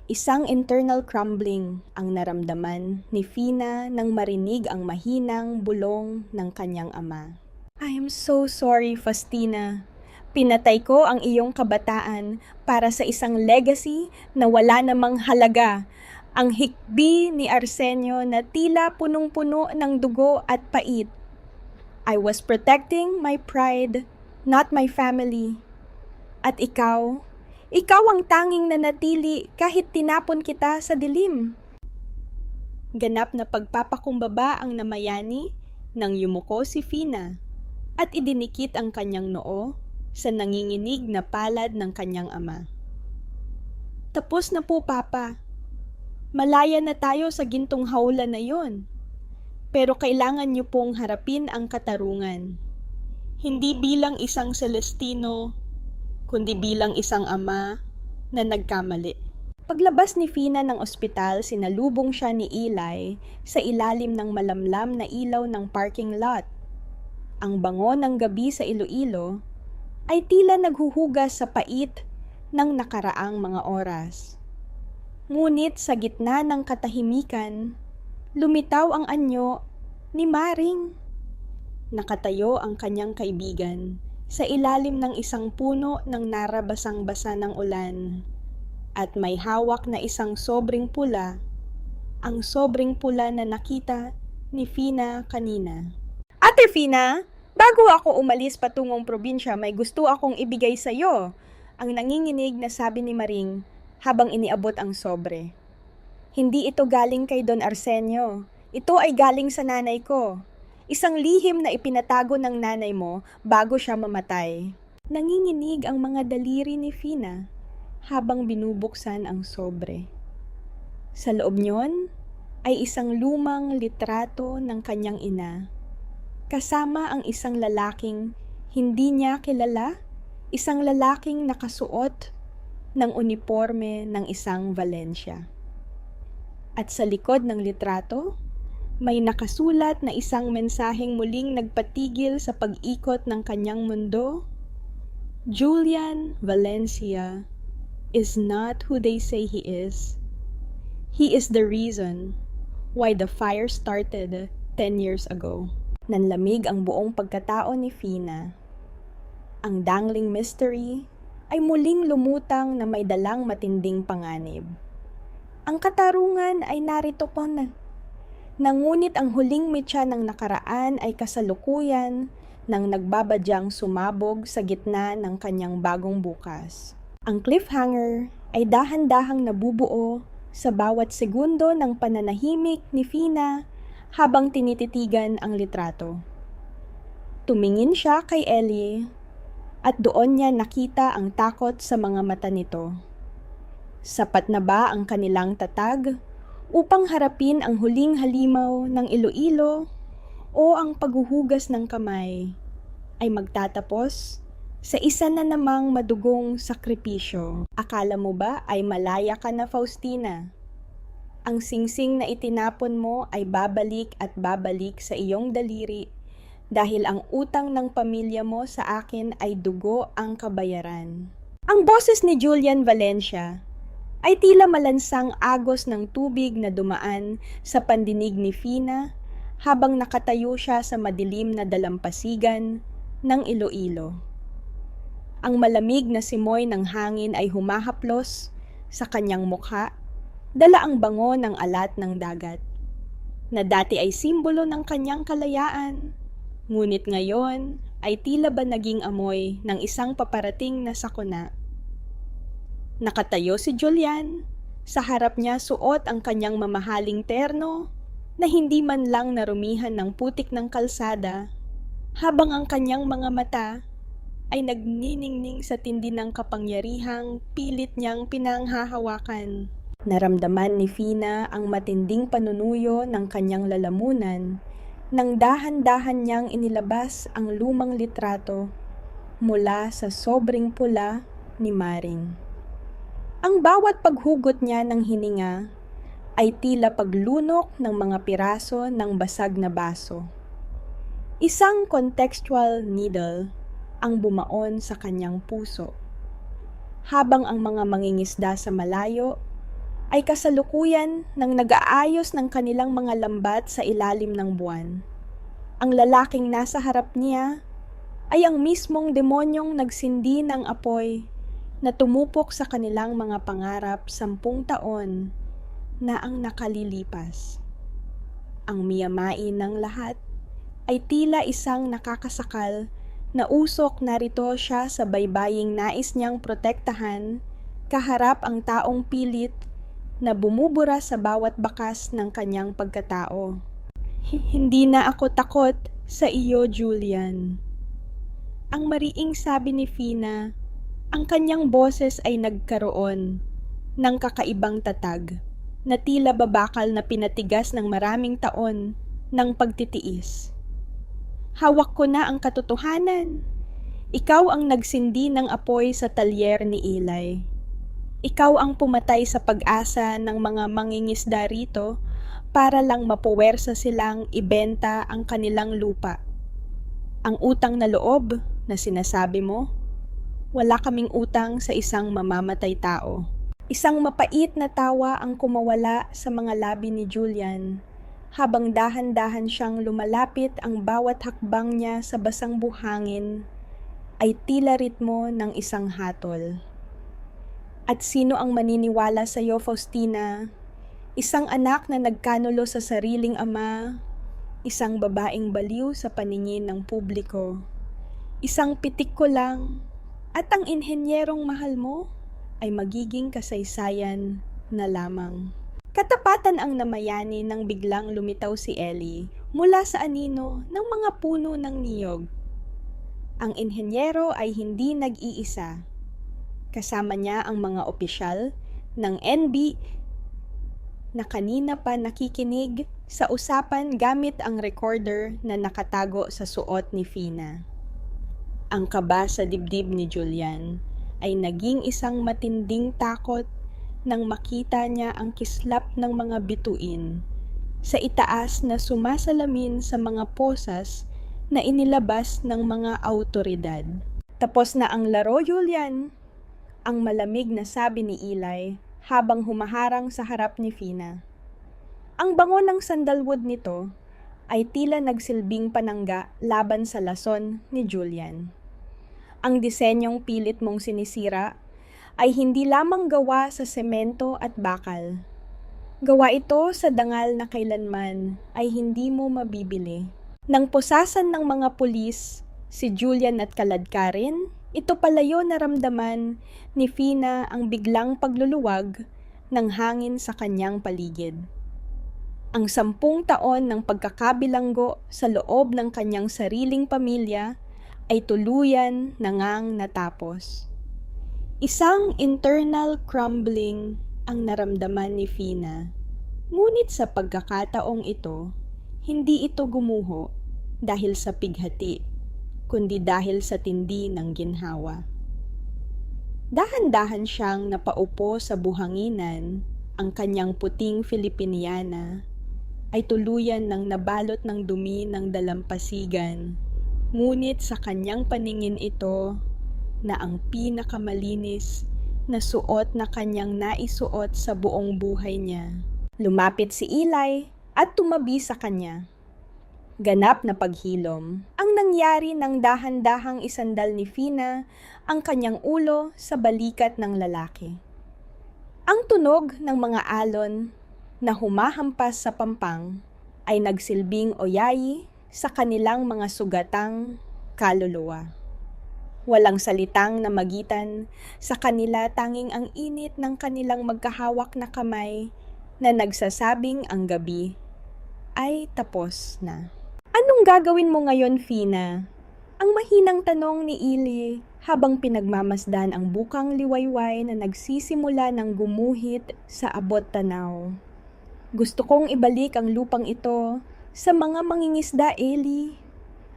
Isang internal crumbling ang naramdaman ni Fina nang marinig ang mahinang bulong ng kanyang ama. I am so sorry, Faustina. Pinatay ko ang iyong kabataan para sa isang legacy na wala namang halaga. Ang hikbi ni Arsenio na tila punong-puno ng dugo at pait. I was protecting my pride not my family. At ikaw ang tanging nanatili kahit tinapon kita sa dilim. Ganap na pagpapakumbaba ang namayani nang yumuko si Fina at idinikit ang kanyang noo sa nanginginig na palad ng kanyang ama. Tapos na po, Papa. Malaya na tayo sa gintong hawla na yon. Pero kailangan niyo pong harapin ang katarungan. Hindi bilang isang Celestino, kundi bilang isang ama na nagkamali. Paglabas ni Fina ng ospital, sinalubong siya ni Eli sa ilalim ng malamlam na ilaw ng parking lot. Ang bango ng gabi sa Iloilo ay tila naghuhugas sa pait ng nakaraang mga oras. Ngunit sa gitna ng katahimikan, lumitaw ang anyo ni Maring. Nakatayo ang kanyang kaibigan sa ilalim ng isang puno ng narabasang-basa ng ulan at may hawak na isang sobrang pula, ang sobrang pula na nakita ni Fina kanina. Ate Fina, bago ako umalis patungong probinsya, may gusto akong ibigay sa iyo, ang nanginginig na sabi ni Maring habang iniabot ang sobre. Hindi ito galing kay Don Arsenio. Ito ay galing sa nanay ko. Isang lihim na ipinatago ng nanay mo bago siya mamatay. Nanginginig ang mga daliri ni Fina habang binubuksan ang sobre. Sa loob niyon ay isang lumang litrato ng kanyang ina, kasama ang isang lalaking hindi niya kilala, isang lalaking nakasuot ng uniforme ng isang Valencia. At sa likod ng litrato, may nakasulat na isang mensaheng muling nagpatigil sa pag-ikot ng kanyang mundo. Julian Valencia is not who they say he is. He is the reason why the fire started 10 years ago. Nanlamig ang buong pagkatao ni Fina. Ang dangling mystery ay muling lumutang na may dalang matinding panganib. Ang katarungan ay narito po na. Ngunit ang huling mitya ng nakaraan ay kasalukuyan nang nagbabadyang sumabog sa gitna ng kanyang bagong bukas. Ang cliffhanger ay dahan-dahang nabubuo sa bawat segundo ng pananahimik ni Fina habang tinititigan ang litrato. Tumingin siya kay Ellie at doon niya nakita ang takot sa mga mata nito. Sapat na ba ang kanilang tatag upang harapin ang huling halimaw ng Iloilo o ang paghuhugas ng kamay ay magtatapos sa isa na namang madugong sakripisyo? Akala mo ba ay malaya ka na, Faustina? Ang singsing na itinapon mo ay babalik at babalik sa iyong daliri dahil ang utang ng pamilya mo sa akin ay dugo ang kabayaran. Ang boses ni Julian Valencia ay tila malansang agos ng tubig na dumaan sa pandinig ni Fina habang nakatayo siya sa madilim na dalampasigan ng Iloilo. Ang malamig na simoy ng hangin ay humahaplos sa kanyang mukha, dala ang bango ng alat ng dagat, na dati ay simbolo ng kanyang kalayaan, ngunit ngayon ay tila ba naging amoy ng isang paparating na sakuna. Nakatayo si Julian, sa harap niya suot ang kanyang mamahaling terno na hindi man lang narumihan ng putik ng kalsada, habang ang kanyang mga mata ay nagniningning sa tindi ng kapangyarihang pilit niyang pinanghahawakan. Naramdaman ni Fina ang matinding panunuyo ng kanyang lalamunan nang dahan-dahan niyang inilabas ang lumang litrato mula sa sobrang pula ni Maring. Ang bawat paghugot niya ng hininga ay tila paglunok ng mga piraso ng basag na baso. Isang contextual needle ang bumaon sa kanyang puso, habang ang mga mangingisda sa malayo ay kasalukuyan nang nag-aayos ng kanilang mga lambat sa ilalim ng buwan. Ang lalaking nasa harap niya ay ang mismong demonyong nagsindi ng apoy na tumupok sa kanilang mga pangarap 10 taon na ang nakalilipas. Ang miyamain ng lahat ay tila isang nakakasakal Nausok narito siya sa baybaying nais niyang protektahan, kaharap ang taong pilit na bumubura sa bawat bakas ng kanyang pagkatao. Hindi na ako takot sa iyo, Julian. Ang mariing sabi ni Fina, ang kanyang boses ay nagkaroon ng kakaibang tatag, na tila babakal na pinatigas ng maraming taon ng pagtitiis. Hawak ko na ang katotohanan. Ikaw ang nagsindi ng apoy sa talyer ni Eli. Ikaw ang pumatay sa pag-asa ng mga mangingisda rito para lang mapuwersa silang ibenta ang kanilang lupa. Ang utang na loob na sinasabi mo, wala kaming utang sa isang mamamatay tao. Isang mapait na tawa ang kumawala sa mga labi ni Julian habang dahan-dahan siyang lumalapit. Ang bawat hakbang niya sa basang buhangin ay tila ritmo ng isang hatol. At sino ang maniniwala sa iyo, Faustina? Isang anak na nagkanulo sa sariling ama, isang babaeng baliw sa paningin ng publiko, isang pitik ko lang, at ang inhenyerong mahal mo ay magiging kasaysayan na lamang. Katapatan ang namayani nang biglang lumitaw si Ellie mula sa anino ng mga puno ng niyog. Ang inhenyero ay hindi nag-iisa. Kasama niya ang mga opisyal ng NB na kanina pa nakikinig sa usapan gamit ang recorder na nakatago sa suot ni Fina. Ang kaba sa dibdib ni Julian ay naging isang matinding takot nang makita niya ang kislap ng mga bituin sa itaas na sumasalamin sa mga posas na inilabas ng mga awtoridad. Tapos na ang laro, Julian, ang malamig na sabi ni Eli habang humaharang sa harap ni Fina. Ang bango ng sandalwood nito ay tila nagsilbing panangga laban sa lason ni Julian. Ang disenyong pilit mong sinisira ay hindi lamang gawa sa semento at bakal. Gawa ito sa dangal na kailanman ay hindi mo mabibili. Nang pusasan ng mga pulis si Julian at kaladkarin, ito palayo naramdaman ni Fina ang biglang pagluluwag ng hangin sa kanyang paligid. Ang 10 taon ng pagkakabilanggo sa loob ng kanyang sariling pamilya ay tuluyan nangang natapos. Isang internal crumbling ang naramdaman ni Fina. Ngunit sa pagkakataong ito, hindi ito gumuho dahil sa pighati, kundi dahil sa tindi ng ginhawa. Dahan-dahan siyang napaupo sa buhanginan. Ang kanyang puting Filipiniana ay tuluyan ng nabalot ng dumi ng dalampasigan. Ngunit sa kanyang paningin ito na ang pinakamalinis na suot na kanyang naisuot sa buong buhay niya. Lumapit si Eli at tumabi sa kanya. Ganap na paghilom. Ang nangyari nang dahan-dahang isandal ni Fina ang kanyang ulo sa balikat ng lalaki. Ang tunog ng mga alon na humahampas sa pampang ay nagsilbing oyayi sa kanilang mga sugatang kaluluwa. Walang salitang namagitan sa kanila, tanging ang init ng kanilang magkahawak na kamay na nagsasabing ang gabi ay tapos na. Anong gagawin mo ngayon, Fina? Ang mahinang tanong ni Eli habang pinagmamasdan ang bukang liwayway na nagsisimula ng gumuhit sa abot tanaw. Gusto kong ibalik ang lupang ito sa mga mangingisda, Eli.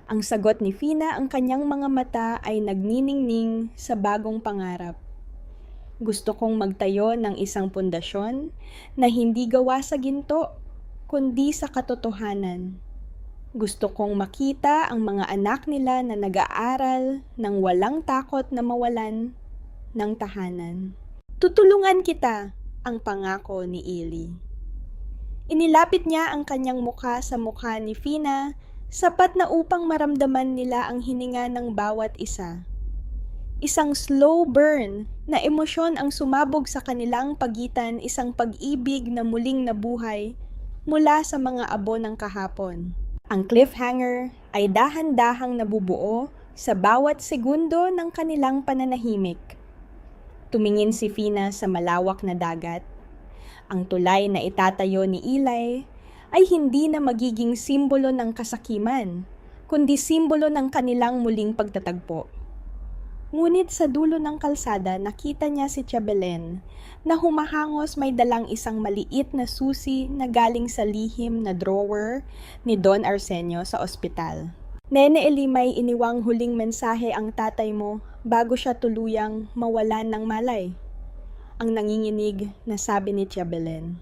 Ang sagot ni Fina, ang kanyang mga mata ay nagniningning sa bagong pangarap. Gusto kong magtayo ng isang pundasyon na hindi gawa sa ginto, kundi sa katotohanan. Gusto kong makita ang mga anak nila na nag-aaral ng walang takot na mawalan ng tahanan. Tutulungan kita, ang pangako ni Eli. Inilapit niya ang kanyang mukha sa mukha ni Fina, sapat na upang maramdaman nila ang hininga ng bawat isa. Isang slow burn na emosyon ang sumabog sa kanilang pagitan, isang pag-ibig na muling nabuhay mula sa mga abo ng kahapon. Ang cliffhanger ay dahan-dahang nabubuo sa bawat segundo ng kanilang pananahimik. Tumingin si Fina sa malawak na dagat. Ang tulay na itatayo ni Eli ay hindi na magiging simbolo ng kasakiman, kundi simbolo ng kanilang muling pagtatagpo. Ngunit sa dulo ng kalsada nakita niya si Chabelen na humahangos may dalang isang maliit na susi na galing sa lihim na drawer ni Don Arsenio sa ospital. Nene Elimay, iniwang huling mensahe ang tatay mo bago siya tuluyang mawalan ng malay. Ang nanginginig na sabi ni Chabelen.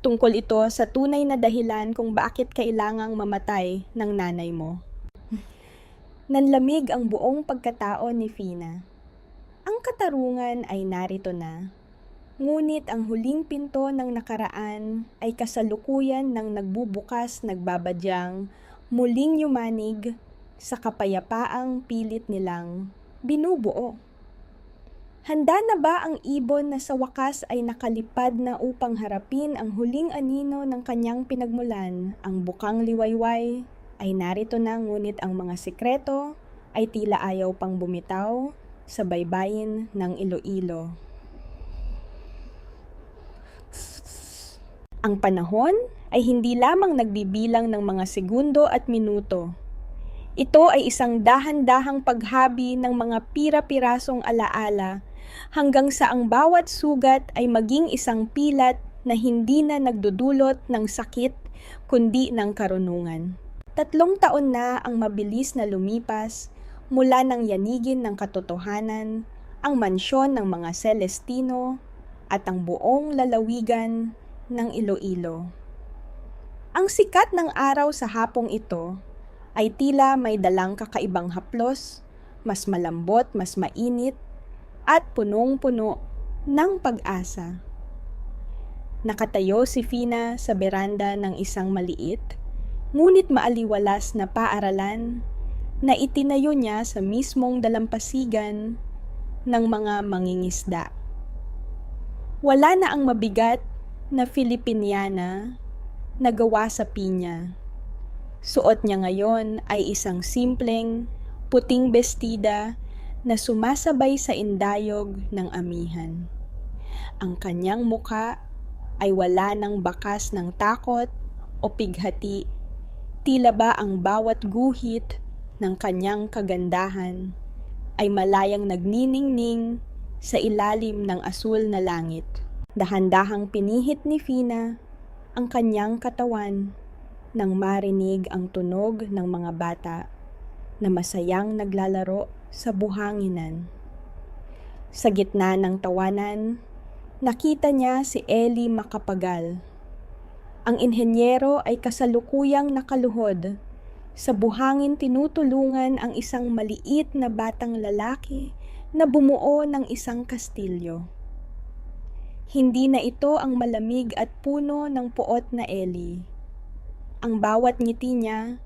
Tungkol ito sa tunay na dahilan kung bakit kailangang mamatay ng nanay mo. Nanlamig ang buong pagkatao ni Fina. Ang katarungan ay narito na. Ngunit ang huling pinto ng nakaraan ay kasalukuyan ng nagbubukas nagbabadyang muling yumanig sa kapayapaang pilit nilang binubuo. Handa na ba ang ibon na sa wakas ay nakalipad na upang harapin ang huling anino ng kanyang pinagmulan? Ang bukang liwayway ay narito na, ngunit ang mga sikreto ay tila ayaw pang bumitaw sa baybayin ng Iloilo. Ang panahon ay hindi lamang nagbibilang ng mga segundo at minuto. Ito ay isang dahan-dahang paghabi ng mga pira-pirasong alaala hanggang sa ang bawat sugat ay maging isang pilat na hindi na nagdudulot ng sakit kundi ng karunungan. 3 taon na ang mabilis na lumipas mula nang yanigin ng katotohanan ang mansyon ng mga Celestino at ang buong lalawigan ng Iloilo. Ang sikat ng araw sa hapong ito ay tila may dalang kakaibang haplos, mas malambot, mas mainit, at punong-puno ng pag-asa. Nakatayo si Fina sa beranda ng isang maliit, ngunit maaliwalas na paaralan na itinayo niya sa mismong dalampasigan ng mga mangingisda. Wala na ang mabigat na Filipiniana na gawa sa pinya. Suot niya ngayon ay isang simpleng, puting bestida na sumasabay sa indayog ng amihan. Ang kanyang muka ay wala ng bakas ng takot o pighati. Tila ba ang bawat guhit ng kanyang kagandahan ay malayang nagniningning sa ilalim ng asul na langit. Dahan-dahang pinihit ni Fina ang kanyang katawan nang marinig ang tunog ng mga bata na masayang naglalaro sa buhanginan. Sa gitna ng tawanan, nakita niya si Eli Macapagal. Ang inhenyero ay kasalukuyang nakaluhod. Sa buhangin tinutulungan ang isang maliit na batang lalaki na bumuo ng isang kastilyo. Hindi na ito ang malamig at puno ng puot na Eli. Ang bawat ngiti niya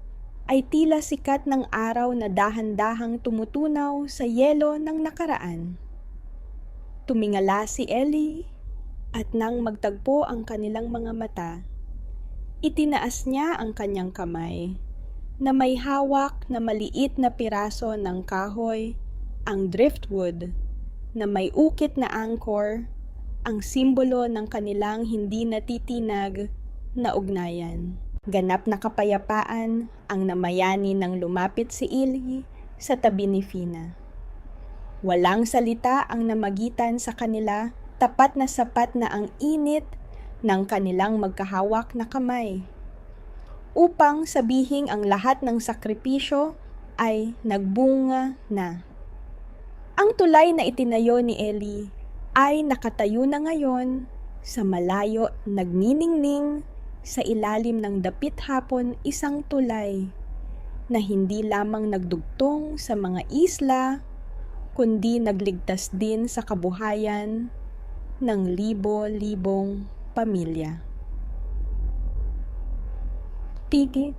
ay tila sikat ng araw na dahan-dahang tumutunaw sa yelo ng nakaraan. Tumingala si Eli at nang magtagpo ang kanilang mga mata, itinaas niya ang kanyang kamay na may hawak na maliit na piraso ng kahoy, ang driftwood, na may ukit na angkor, ang simbolo ng kanilang hindi natitinag na ugnayan. Ganap na kapayapaan ang namayani nang lumapit si Eli sa tabi ni Fina. Walang salita ang namagitan sa kanila, tapat na sapat na ang init ng kanilang magkahawak na kamay upang sabihing ang lahat ng sakripisyo ay nagbunga na. Ang tulay na itinayo ni Eli ay nakatayo na ngayon sa malayo, nagniningning sa ilalim ng dapit hapon, isang tulay na hindi lamang nagdugtong sa mga isla kundi nagligtas din sa kabuhayan ng libo-libong pamilya. Tigit